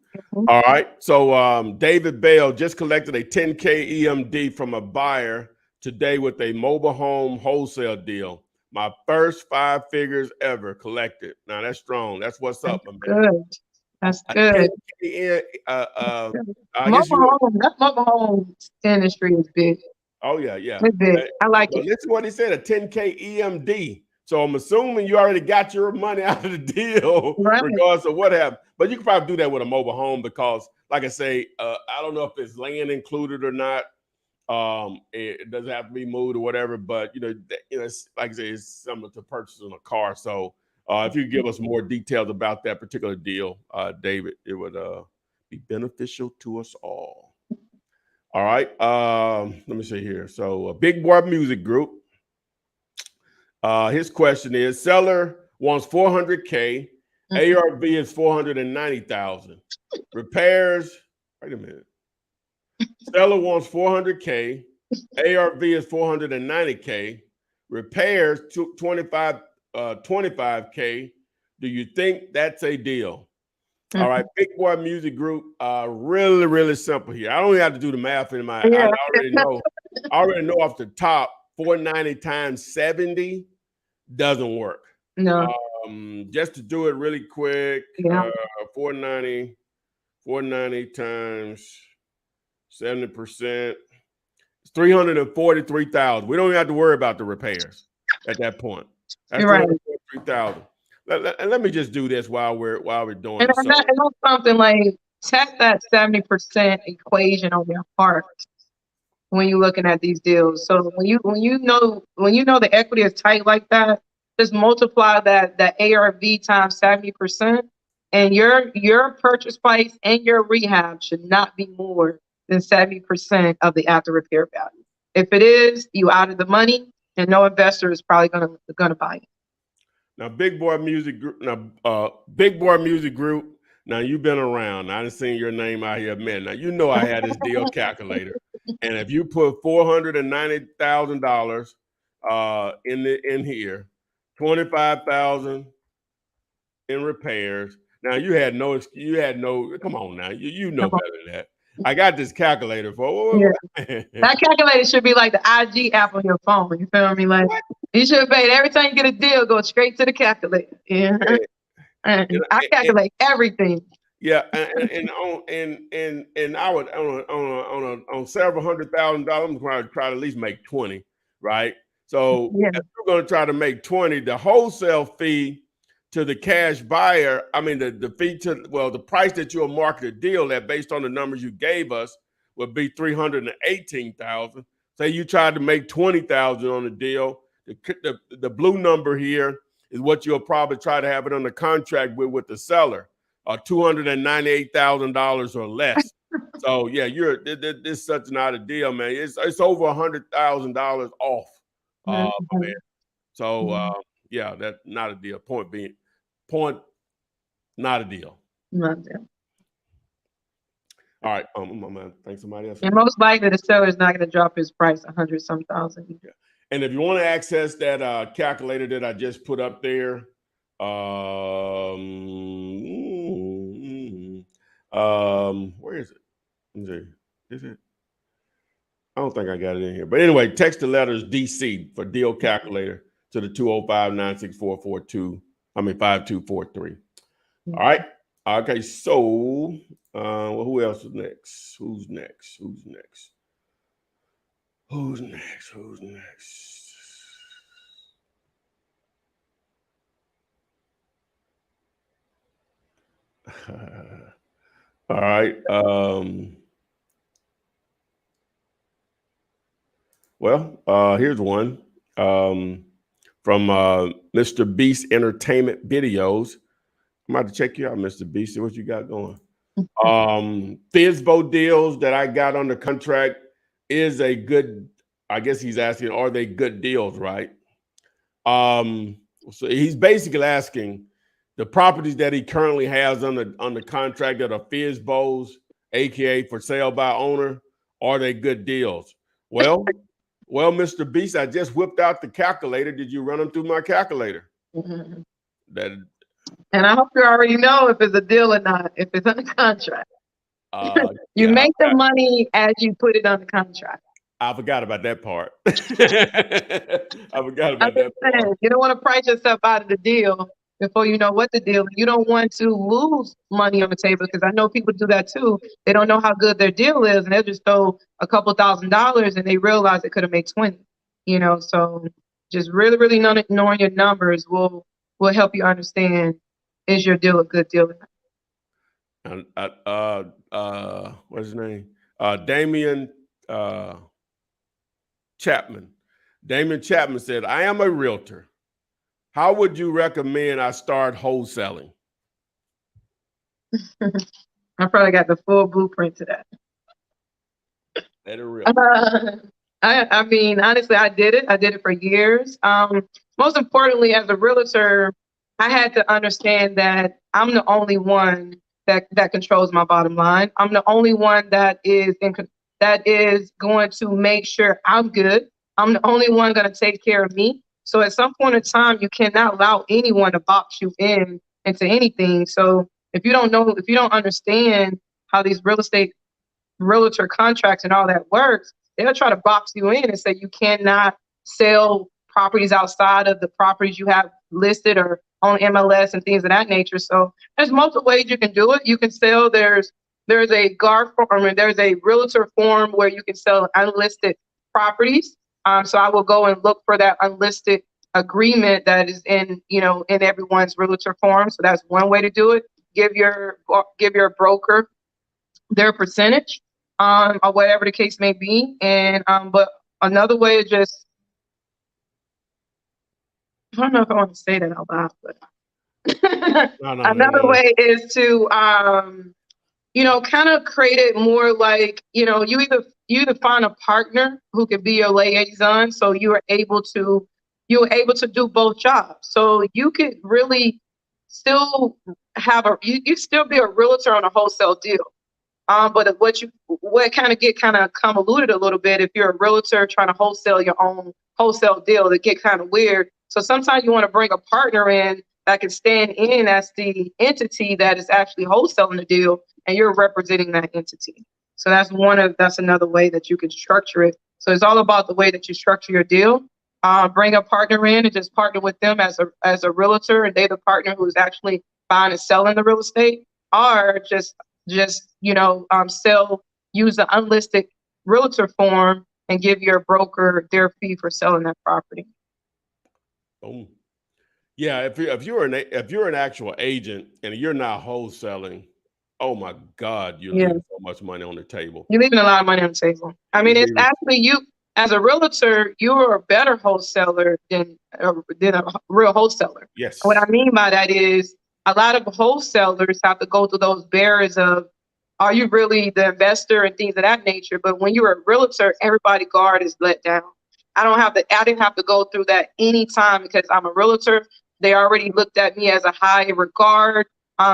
All right. So David Bell just collected a 10K EMD from a buyer today with a mobile home wholesale deal. My first 5 figures ever collected. Now that's strong. That's what's up. Good. That's good. That mobile home industry is big. Oh yeah, yeah. It's big. I like it. Listen to what he said, a 10K EMD. So I'm assuming you already got your money out of the deal, regardless of what happened. But you can probably do that with a mobile home because, like I say, I don't know if it's land included or not. It doesn't have to be moved or whatever. But you know, it's, like I say, it's similar to purchasing a car. So if you could give us more details about that particular deal, David, it would be beneficial to us all. All right. Let me see here. So Big Boy Music Group. His question is: seller wants 400K, ARV is 490,000. Repairs. Wait a minute. Seller wants 400K, ARV is 490K. Repairs 25K. Do you think that's a deal? All right, Big Boy Music Group. Really, really simple here. I don't even have to do the math in my. I already know. I already know off the top. 490 times 70 doesn't work. No. Just to do it really quick, Yeah. 490 times 70%. It's 343,000. We don't even have to worry about the repairs at that point. That's You're right. 343,000. Let me just do this while we're doing And it. So, that's something like test that 70% equation on your heart when you're looking at these deals. So when you know the equity is tight like that, just multiply that ARV times 70%, and your purchase price and your rehab should not be more than 70% of the after repair value. If it is, you out of the money, and no investor is probably gonna buy it. now, Big Boy Music Group. Now, Big Boy Music Group. Now, you've been around. I done seen your name out here, man. Now, you know I had this deal calculator, and if you put $490,000 in here, 25,000 in repairs. Now, you had no. Come on, now, you know better than that. I got this calculator for. Yeah. That calculator should be like the IG app on your phone. You feel me? Like you should pay every time you get a deal, go straight to the calculator. Yeah. I calculate everything. Yeah, and I would on several $100,000. I'm going to try to at least make 20, right? So Yeah. if you're going to try to make 20, the wholesale fee to the cash buyer, I mean the fee to the price that you'll market a deal at based on the numbers you gave us would be $318,000. Say you tried to make $20,000 on the deal, the blue number here is what you'll probably try to have it under contract with the seller, $298,000 or less. So yeah, this such not a deal, man. It's over $100,000 off, man. So yeah, that's not a deal. Point, not a deal. Not a deal. All right, I'm gonna thank somebody else. And most likely the seller is not going to drop his price 100-some thousand. Yeah. And if you want to access that calculator that I just put up there, where is it? Let me see. Is it? I don't think I got it in here. But anyway, text the letters DC for deal calculator to the 205-964-52. 5243. All right. Okay. So, who else is next? Who's next? All right. Here's one from Mr. Beast Entertainment Videos. I'm about to check you out, Mr. Beast. See what you got going. FSBO deals that I got under contract is a good. I guess he's asking, are they good deals, right? So he's basically asking the properties that he currently has under contract that are FSBOs, aka for sale by owner, are they good deals? Well, Mr. Beast, I just whipped out the calculator. Did you run them through my calculator? Mm-hmm. And I hope you already know if it's a deal or not, if it's under contract. You make the money as you put it on the contract. I forgot about that part. I forgot about that part. You don't want to price yourself out of the deal before you know what the deal is. You don't want to lose money on the table, because I know people do that too. They don't know how good their deal is, and they'll just throw a couple $1,000s and they realize it could have made 20. So just really knowing your numbers will help you understand, is your deal a good deal or not? What's his name? Damian Chapman. Damian Chapman said, I am a realtor. How would you recommend I start wholesaling? I probably got the full blueprint to that. That a real. I mean, honestly, I did it. I did it for years. Most importantly, as a realtor, I had to understand that I'm the only one that controls my bottom line. I'm the only one that is going to make sure I'm good. I'm the only one going to take care of me. So at some point in time, you cannot allow anyone to box you into anything. So if you don't understand how these realtor contracts and all that works, they'll try to box you in and say you cannot sell properties outside of the properties you have listed or on MLS and things of that nature. So there's multiple ways you can do it. You can sell. There's a GAR form, and there's a realtor form where you can sell unlisted properties. So I will go and look for that unlisted agreement that is in everyone's realtor form. So that's one way to do it. Give your broker their percentage, or whatever the case may be. And but another way is just, I don't know if I want to say that out loud, but another way is to kind of create it more like, you either find a partner who can be your liaison, so you're able to do both jobs. So you could really still you still be a realtor on a wholesale deal. But what kind of convoluted a little bit if you're a realtor trying to wholesale your own wholesale deal, that get kind of weird. So sometimes you want to bring a partner in that can stand in as the entity that is actually wholesaling the deal, and you're representing that entity. So that's another way that you can structure it. So it's all about the way that you structure your deal. Bring a partner in and just partner with them as a realtor, and they're the partner who's actually buying and selling the real estate, or just use the unlisted realtor form and give your broker their fee for selling that property. Boom. Yeah, if you're an actual agent and you're not wholesaling, oh my God, you're leaving so much money on the table. You're leaving a lot of money on the table. I mean, it's actually you as a realtor, you're a better wholesaler than a real wholesaler. Yes. What I mean by that is a lot of wholesalers have to go through those barriers of, are you really the investor and things of that nature? But when you're a realtor, everybody's guard is let down. I didn't have to go through that anytime because I'm a realtor. They already looked at me as a high regard.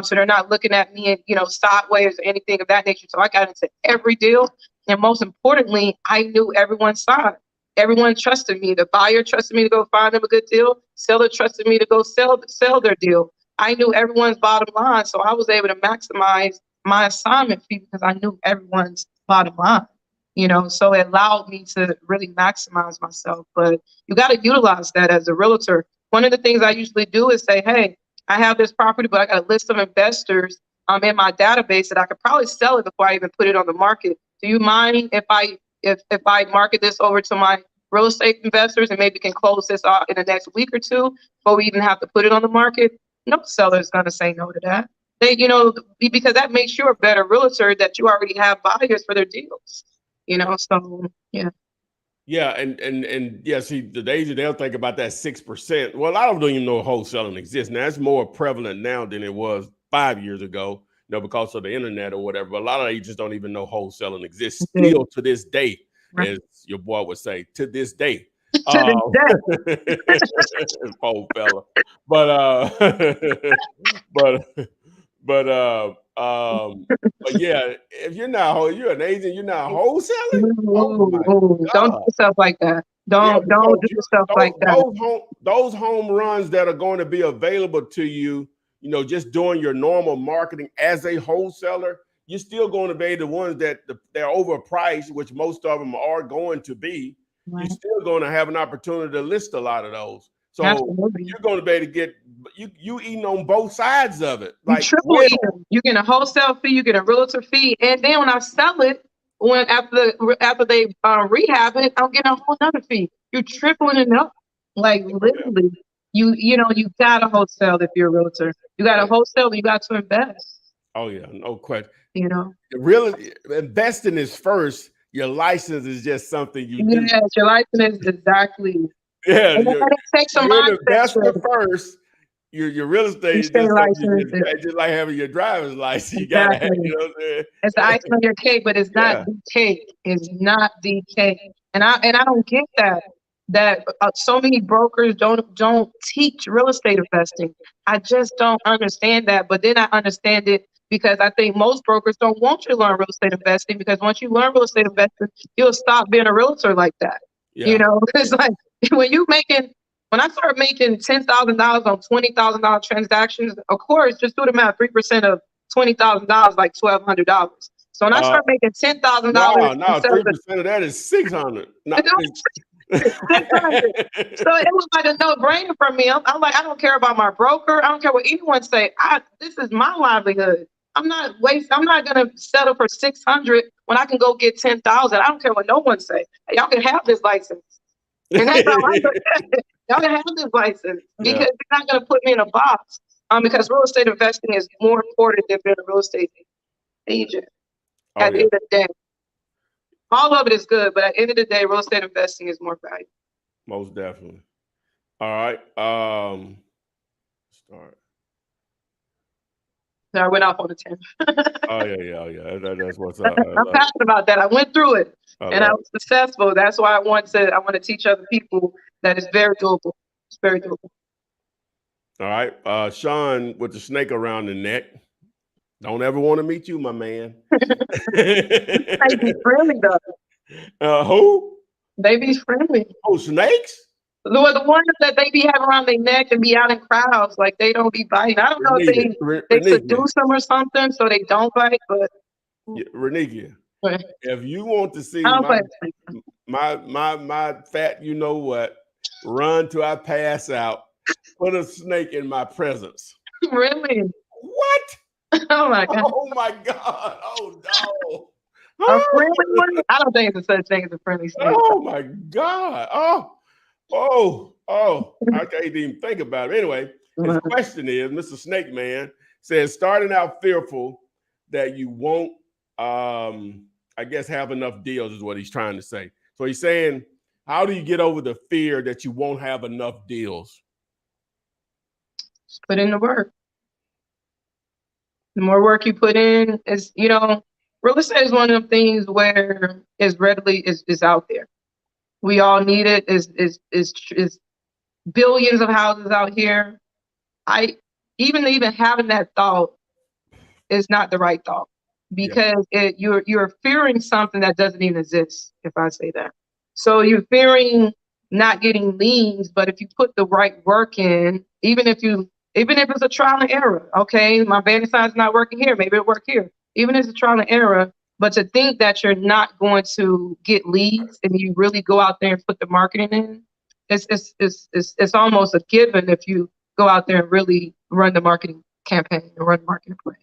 So they're not looking at me, sideways or anything of that nature. So I got into every deal. And most importantly, I knew everyone's side. Everyone trusted me. The buyer trusted me to go find them a good deal. Seller trusted me to go sell their deal. I knew everyone's bottom line. So I was able to maximize my assignment fee because I knew everyone's bottom line. So it allowed me to really maximize myself. But you got to utilize that as a realtor. One of the things I usually do is say, hey, I have this property, but I got a list of investors in my database that I could probably sell it before I even put it on the market. Do you mind if I market this over to my real estate investors and maybe can close this off in the next week or two before we even have to put it on the market? No seller is going to say no to that. Because that makes you a better realtor, that you already have buyers for their deals. So yeah. Yeah, and yeah, see, the days they'll think about that 6%. Well, a lot of them don't even know wholesaling exists. Now, it's more prevalent now than it was 5 years ago, because of the internet or whatever. But a lot of agents don't even know wholesaling exists still to this day, as your boy would say, to this day. Poor fella. But yeah, if you're an agent, you're not wholesaling. Don't do stuff like that. Don't do stuff like that. Those home runs that are going to be available to you, just doing your normal marketing as a wholesaler, you're still going to be the ones that they're overpriced, which most of them are going to be. Right. You're still going to have an opportunity to list a lot of those. So you're going to be able to get you eating on both sides of it. Like you get a wholesale fee, you get a realtor fee, and then when I sell it, after they rehab it, I'm getting a whole nother fee. You're tripling it up. Like literally, you got to wholesale if you're a realtor. You got to wholesale. You got to invest. Oh yeah, no question. Really investing is first. Your license is just something you do. Yes, your license is exactly. Yeah, you're an investor first. Your real estate is just like having your driver's license. You gotta have, what I'm saying? It's the icing on your cake, but it's not the cake. It's not the cake. And I don't get that so many brokers don't teach real estate investing. I just don't understand that. But then I understand it because I think most brokers don't want you to learn real estate investing, because once you learn real estate investing, you'll stop being a realtor like that. Because like when I start making $10,000 on $20,000 transactions, of course, just do the math. 3% of $20,000, like $1,200. So when I start making $10,000, no, 3% of that is $600. 600. So it was like a no-brainer for me. I'm like, I don't care about my broker. I don't care what anyone say. This is my livelihood. I'm not gonna settle for 600 when I can go get 10,000. I don't care what no one say. Y'all can have this license. And that's how I look at it. Y'all can have this license because you're not gonna put me in a box. Because real estate investing is more important than being a real estate agent. At the end of the day. All of it is good, but at the end of the day, real estate investing is more valuable. Most definitely. All right. Start. So I went off on a 10. Oh yeah. That's what's up. I'm passionate about that. I went through it and I was successful. That's why I want to teach other people that it's very doable. It's very doable. All right. Sean with the snake around the neck. Don't ever want to meet you, my man. They be friendly though. Who? They be friendly. Oh, snakes? The ones that they be having around their neck and be out in crowds, like they don't be biting. I don't know if they seduce them or something, so they don't bite. But Renikia, if you want to see my fat, you know what, run till I pass out, put a snake in my presence. Really? What? Oh my God! Oh my God! Oh no! A friendly one? I don't think it's a such thing as a friendly snake. Oh my God! I can't even think about it. Anyway, his question is, Mr. Snake Man says, starting out fearful that you won't, I guess, have enough deals is what he's trying to say. So he's saying, how do you get over the fear that you won't have enough deals? Just put in the work. The more work you put in is, real estate is one of the things where is readily is out there. We all need it. Is billions of houses out here. Even having that thought is not the right thought because you're fearing something that doesn't even exist. If I say that, so you're fearing not getting leads, but if you put the right work in, even if it's a trial and error, okay, my vanity sign's not working here, maybe it'll work here. Even if it's a trial and error, but to think that you're not going to get leads and you really go out there and put the marketing in, it's almost a given if you go out there and really run the marketing campaign and run marketing plans.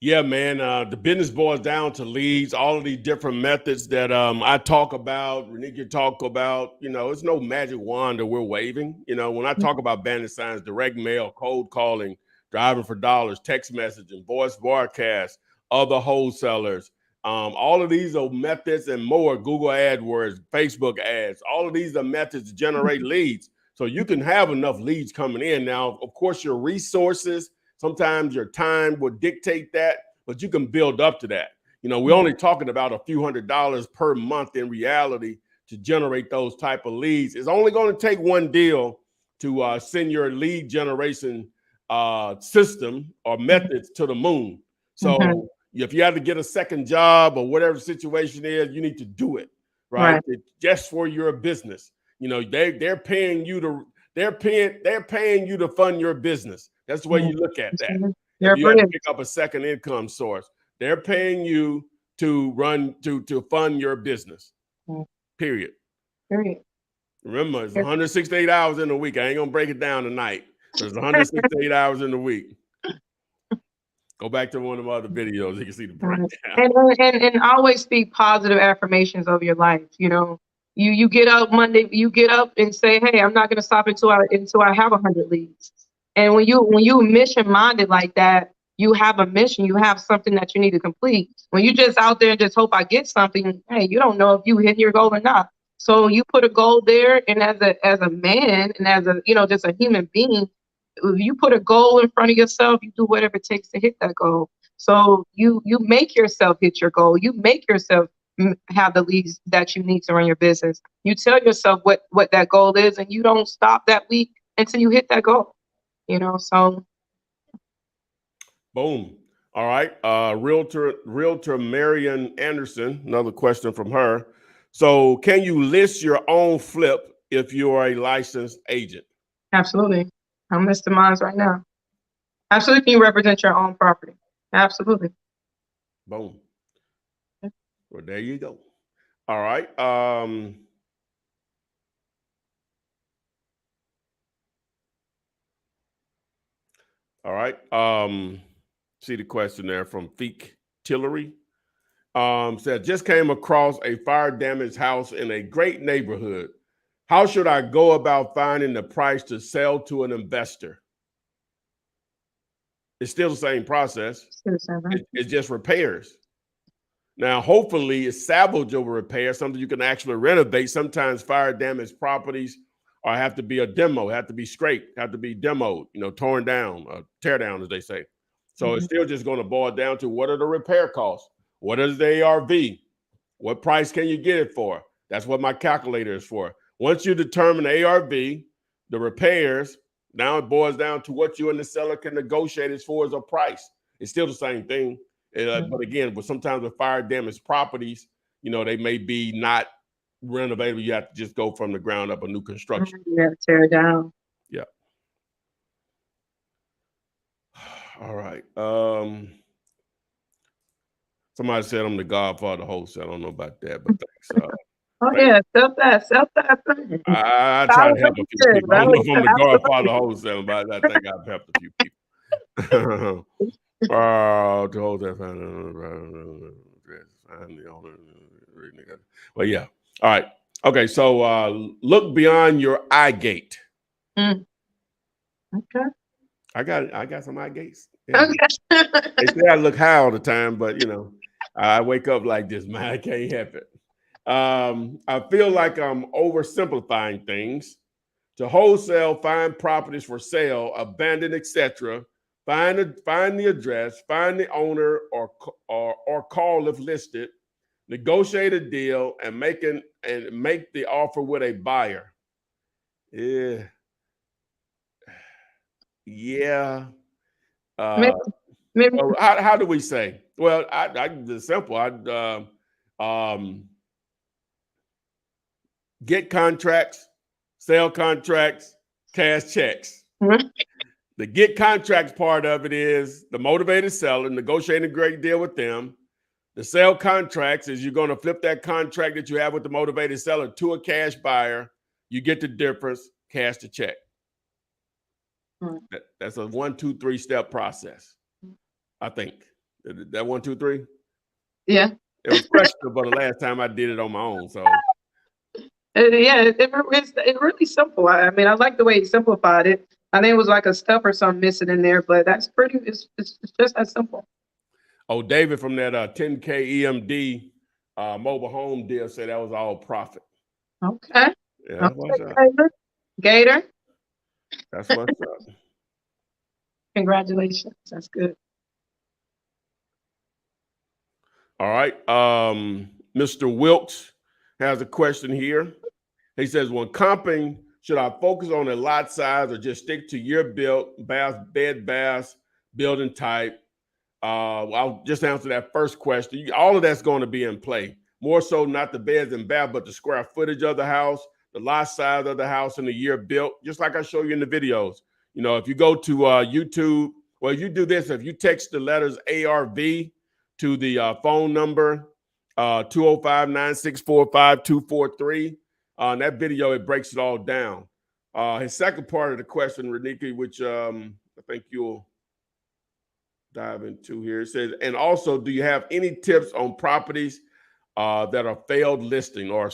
Yeah, man. The business boils down to leads, all of these different methods that I talk about, Renikia talk about. It's no magic wand that we're waving. When I talk about bandit signs, direct mail, cold calling, driving for dollars, text messaging, voice broadcast, other wholesalers, all of these are methods and more. Google AdWords, Facebook ads, all of these are methods to generate leads. So you can have enough leads coming in. Now, of course, your resources, sometimes your time will dictate that, but you can build up to that. We're only talking about a few $100s per month in reality to generate those type of leads. It's only going to take one deal to send your lead generation system or methods to the moon. So if you have to get a second job or whatever the situation is, you need to do it, right? Just for your business. They're paying you to fund your business. That's the way you look at that. If you have to pick up a second income source, they're paying you to fund your business. Period. Remember, it's 168 hours in a week. I ain't gonna break it down tonight. There's 168 hours in the week. Go back to one of my other videos. You can see the breakdown. And always speak positive affirmations of your life. You get up Monday, you get up and say, hey, I'm not going to stop until I have 100 leads. And when you mission minded like that, you have a mission, you have something that you need to complete. When you just out there and just hope I get something, hey, you don't know if you hit your goal or not. So you put a goal there, and as a man and as just a human being, if you put a goal in front of yourself, you do whatever it takes to hit that goal. So you make yourself hit your goal. You make yourself have the leads that you need to run your business. You tell yourself what that goal is, and you don't stop that week until you hit that goal. So. Boom. All right. Realtor Marion Anderson, another question from her. So can you list your own flip if you are a licensed agent? Absolutely. I'm listing mine right now. Absolutely. Can you represent your own property? Absolutely. Boom. Well, there you go. All right. All right. See the question there from Feek Tillery. Said, just came across a fire damaged house in a great neighborhood. How should I go about finding the price to sell to an investor? It's still the same process. It's just repairs. Now, hopefully it's salvageable repair, something you can actually renovate. Sometimes fire damaged properties or have to be a demo, have to be scraped, have to be demoed, torn down, tear down, as they say. So it's still just going to boil down to what are the repair costs? What is the ARV? What price can you get it for? That's what my calculator is for. Once you determine the ARV, the repairs, now it boils down to what you and the seller can negotiate as far as a price. It's still the same thing. But again, sometimes with fire damaged properties, they may be not renovatable. You have to just go from the ground up, a new construction. Yeah, tear it down. Yeah. All right. Somebody said I'm the godfather of wholesale. I don't know about that, but thanks. Yeah, self that. I try to help a few people. I don't know if I'm the godfather of wholesale, but I think I've helped a few people. To hold that. Well, yeah. All right. Okay. So look beyond your eye gate. Okay. I got some eye gates. Yeah. They say I look high all the time, but I wake up like this, man. I can't help it. I feel like I'm oversimplifying things. To wholesale, find properties for sale, abandoned, etc. Find the address, find the owner, or call if listed. Negotiate a deal and make the offer with a buyer. Yeah. Yeah. Maybe. So how do we say? Well, it's simple. Get contracts, sell contracts, cash checks. The get contracts part of it is the motivated seller, negotiating a great deal with them. The sell contracts is you're going to flip that contract that you have with the motivated seller to a cash buyer. You get the difference, cash the check. That's a 1, 2, 3 step process. I think that 1, 2, 3. Yeah. It was questionable the last time I did it on my own. So. Yeah, it's really simple. I mean, I like the way he simplified it. I think it was like a step or something missing in there, but that's pretty. It's just that simple. Oh, David from that 10K EMD mobile home deal said that was all profit. Okay. Yeah, Gator. That's what's up. Congratulations. That's good. All right. Mr. Wilkes has a question here. He says, when comping, should I focus on the lot size or just stick to your bed, baths, building type? I'll just answer that first question. All of that's going to be in play. More so not the beds and bath, but the square footage of the house, the lot size of the house, and the year built, just like I show you in the videos. If you go to YouTube, well, you do this. If you text the letters ARV to the phone number 205-964-5243, on that video, it breaks it all down. His second part of the question, Renika, which I think you'll dive into here, it says, and also, do you have any tips on properties that are failed listings or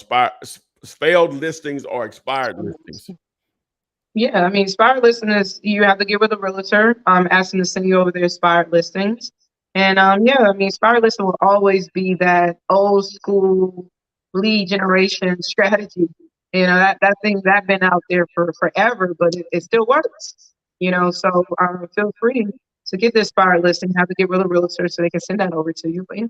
expired listings? Yeah, I mean, expired listing is you have to get with a realtor, ask them to send you over their expired listings. And yeah, I mean, expired listing will always be that old school lead generation strategy. That thing's been out there for forever, but it still works. So feel free to get the expired listing, have to get with a realtor so they can send that over to you. But yeah.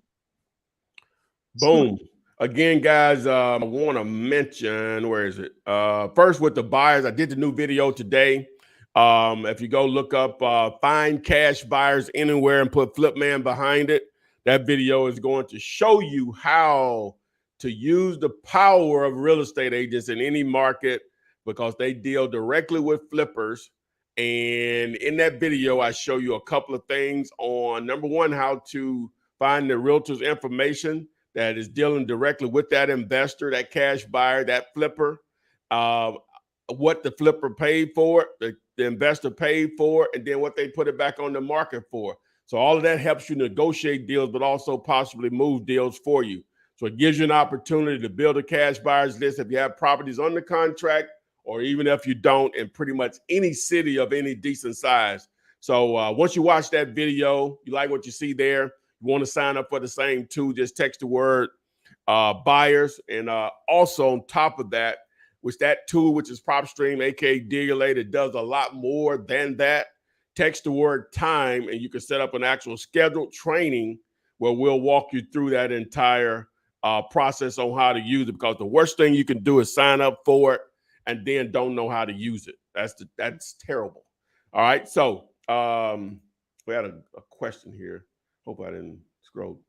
Boom. Again, guys, I want to mention, where is it? First with the buyers, I did the new video today. If you go look up find cash buyers anywhere and put Flipman behind it, that video is going to show you how to use the power of real estate agents in any market, because they deal directly with flippers. And in that video, I show you a couple of things on, number one, how to find the realtor's information that is dealing directly with that investor, that cash buyer, that flipper. what the flipper paid for it, the investor paid for it, and then what they put it back on the market for. So all of that helps you negotiate deals, but also possibly move deals for you. So it gives you an opportunity to build a cash buyers list if you have properties under contract, or even if you don't, in pretty much any city of any decent size. So once you watch that video, you like what you see there, you want to sign up for the same tool, just text the word buyers. And also on top of that, which that tool, which is PropStream, aka Dealulator, does a lot more than that. Text the word time, and you can set up an actual scheduled training where we'll walk you through that entire process on how to use it. Because the worst thing you can do is sign up for it and then don't know how to use it. That's terrible. All right. So we had a question here. Hope I didn't scroll.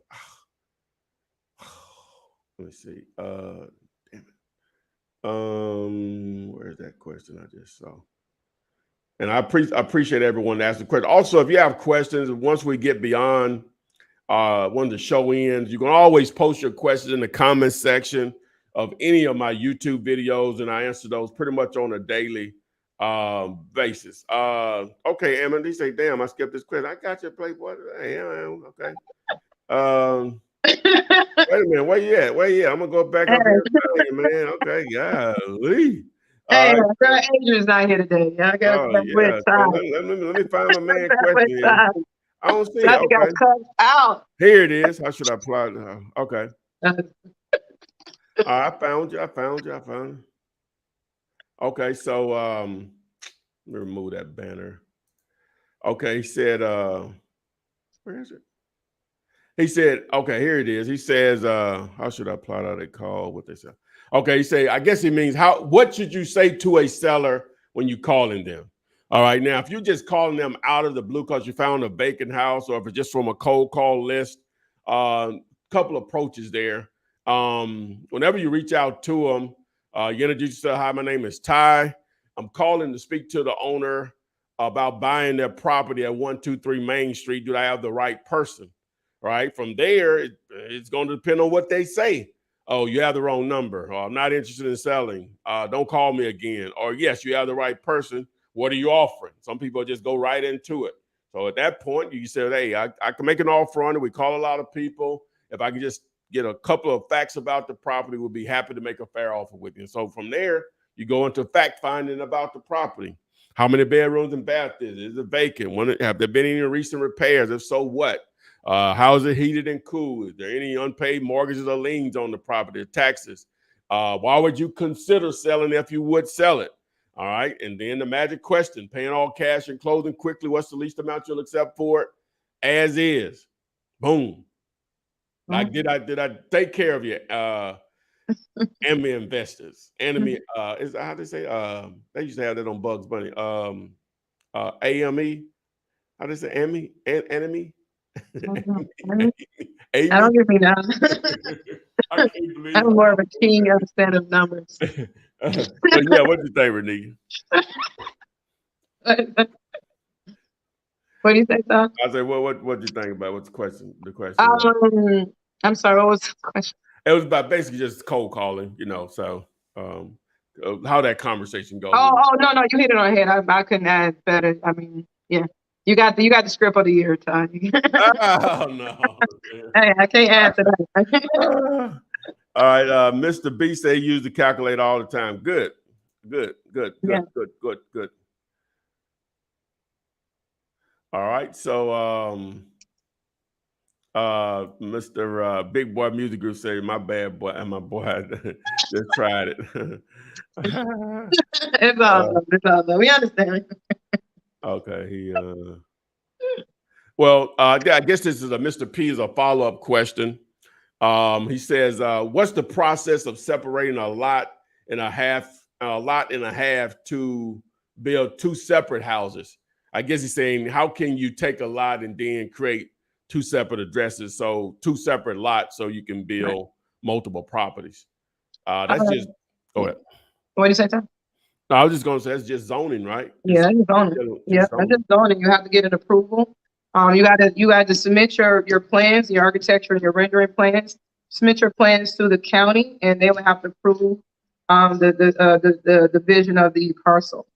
Let me see. Damn it. Where's that question I just saw? And I appreciate everyone that asked the question. Also, if you have questions, once we get beyond when the show ends, you can always post your questions in the comments section of any of my YouTube videos, and I answer those pretty much on a daily basis. Okay, Emily, say, damn, I skipped this question. I got your Playboy. Hey, okay. Wait a minute, where you at? I'm gonna go back up here, man. Okay, golly. Hey, girl, Adrian's not here today. I got let me find my man question here. I don't see it. Okay. Got cut out. Here it is. How should I apply it? Okay. I found you. Okay, so let me remove that banner. Okay, he said, where is it? He said, okay, here it is. He says, how should I apply that? They call what they say. Okay, he say, I guess he means what should you say to a seller when you calling them? All right, now, if you're just calling them out of the blue because you found a vacant house, or if it's just from a cold call list, couple approaches there. Whenever you reach out to them, you introduce yourself. Hi, my name is Ty. I'm calling to speak to the owner about buying their property at 123 Main Street. Do I have the right person? Right. From there, it's going to depend on what they say. Oh, you have the wrong number. Or I'm not interested in selling. Don't call me again. Or yes, you have the right person. What are you offering? Some people just go right into it. So at that point, you say, hey, I can make an offer on it. We call a lot of people. If I can just get a couple of facts about the property, we'll be happy to make a fair offer with you. So from there, you go into fact finding about the property. How many bedrooms and baths is it? Is it vacant? Have there been any recent repairs? If so, what? How is it heated and cooled? Is there any unpaid mortgages or liens on the property, taxes? Why would you consider selling if you would sell it? All right. And then the magic question, paying all cash and closing quickly. What's the least amount you'll accept for it? As is. Boom. Like, did I take care of you? Enemy investors. Enemy, is how they say? They used to have that on Bugs Bunny. AME. How they say enemy? Enemy? I don't give me that. I can't believe I'm more of a king understand of numbers. So yeah, what do you think, Renee? What do you say, Tom? I say, well, what do you think about what's the question? The question. I'm sorry, what was the question? It was about basically just cold calling, so how that conversation goes. No, you hit it on the head. I couldn't add better. I mean, yeah. You got the script of the year, Ty. Oh no. Hey, I can't answer that. All right. Mr. B said he used the calculator all the time. Good. Yeah. Good. All right. So Mr. Big Boy Music Group said my bad boy and my boy just tried it. It's all good. We understand. Okay, well, I guess this is Mr. P is a follow-up question. He says, what's the process of separating a lot and a half to build two separate houses? I guess he's saying, how can you take a lot and then create two separate addresses, so two separate lots, so you can build multiple properties? That's just, go ahead. What did you say, Tom? No, I was just going to say that's just zoning, right? Yeah, it's zoning. That's just zoning. You have to get an approval. You got to submit your plans, your architecture, and your rendering plans. Submit your plans to the county, and they will have to approve the vision of the parcel,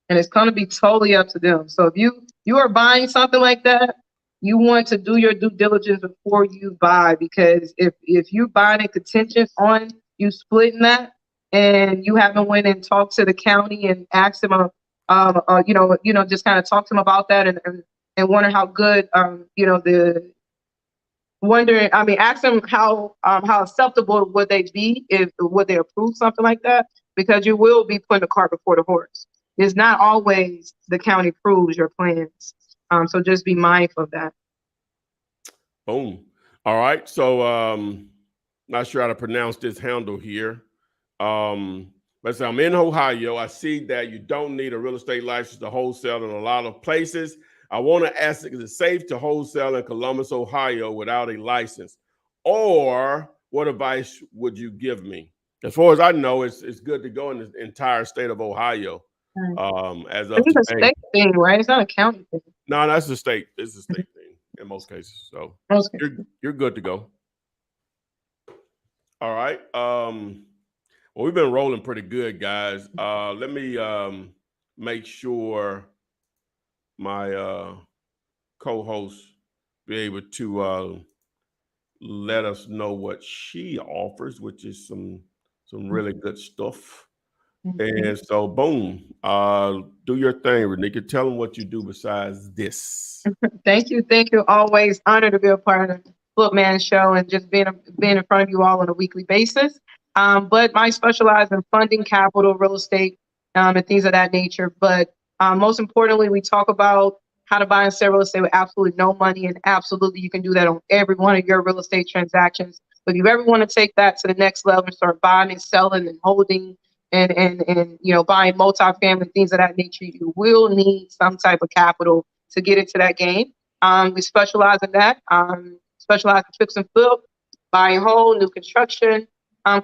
and it's going to be totally up to them. So if you are buying something like that, you want to do your due diligence before you buy, because if you buying a contingent on you splitting that, and you haven't went and talked to the county and asked them, just kind of talk to them about that, and wonder how good, ask them how acceptable would they be if would they approve something like that, because you will be putting the cart before the horse. It's not always the county approves your plans, so just be mindful of that. Boom. All right. So not sure how to pronounce this handle here. But so I'm in Ohio. I see that you don't need a real estate license to wholesale in a lot of places. I want to ask, is it safe to wholesale in Columbus, Ohio without a license? Or what advice would you give me? As far as I know, it's good to go in the entire state of Ohio. As of it's a state thing, right? It's not a county thing. No, that's a state. It's a state thing in most cases. So you're good to go. All right. Well, we've been rolling pretty good, guys. Let me make sure my co-host be able to let us know what she offers, which is some really good stuff. And so, boom, do your thing, Renika. Tell them what you do besides this. Thank you. Always honored to be a part of the Flipman show and just being in front of you all on a weekly basis. But I specialize in funding, capital, real estate, and things of that nature. But most importantly, we talk about how to buy and sell real estate with absolutely no money, and absolutely you can do that on every one of your real estate transactions. But if you ever want to take that to the next level and start buying and selling and holding and buying multifamily, things of that nature, you will need some type of capital to get into that game. We specialize in that. Specialize in fix and flip, buying whole, new construction,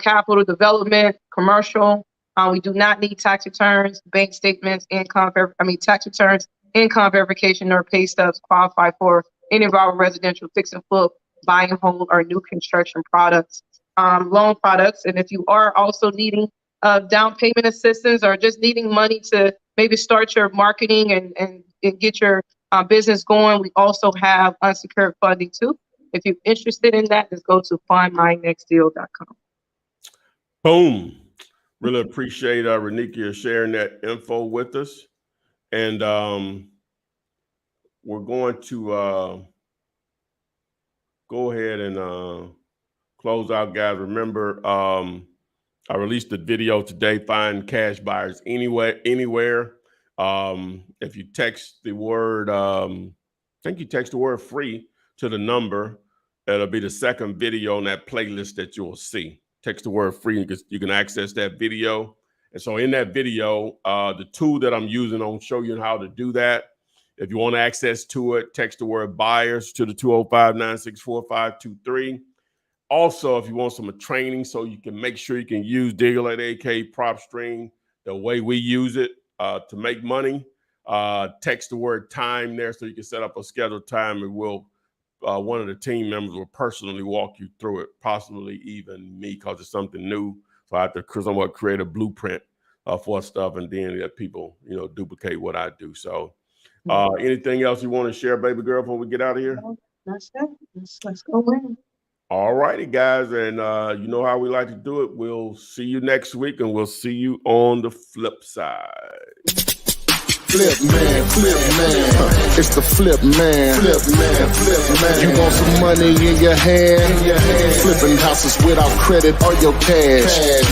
capital development, commercial. We do not need tax returns, bank statements, tax returns, income verification, or pay stubs qualify for any of our residential fix and flip, buy and hold, or new construction products, loan products. And if you are also needing down payment assistance, or just needing money to maybe start your marketing and get your business going, we also have unsecured funding too. If you're interested in that, just go to findmynextdeal.com. Boom. Really appreciate Renika sharing that info with us. And we're going to go ahead and close out, guys. Remember, I released a video today, Find Cash Buyers Anywhere. If you text the word, text the word free to the number, it'll be the second video on that playlist that you'll see. Text the word free, you can access that video. And so in that video, the tool that I'm using, I'll show you how to do that. If you want access to it, text the word buyers to the 205-964-523. Also, if you want some training so you can make sure you can use Digital AK PropStream the way we use it to make money, text the word time there so you can set up a scheduled time, and one of the team members will personally walk you through it, possibly even me, because it's something new. So I have to somewhat create a blueprint for stuff, and then let people, duplicate what I do. So anything else you want to share, baby girl, before we get out of here? That's it. Let's go in. All righty, guys. And you know how we like to do it. We'll see you next week, and we'll see you on the flip side. Flip man, it's the flip man. You want some money in your hand? Flipping houses without credit or your cash.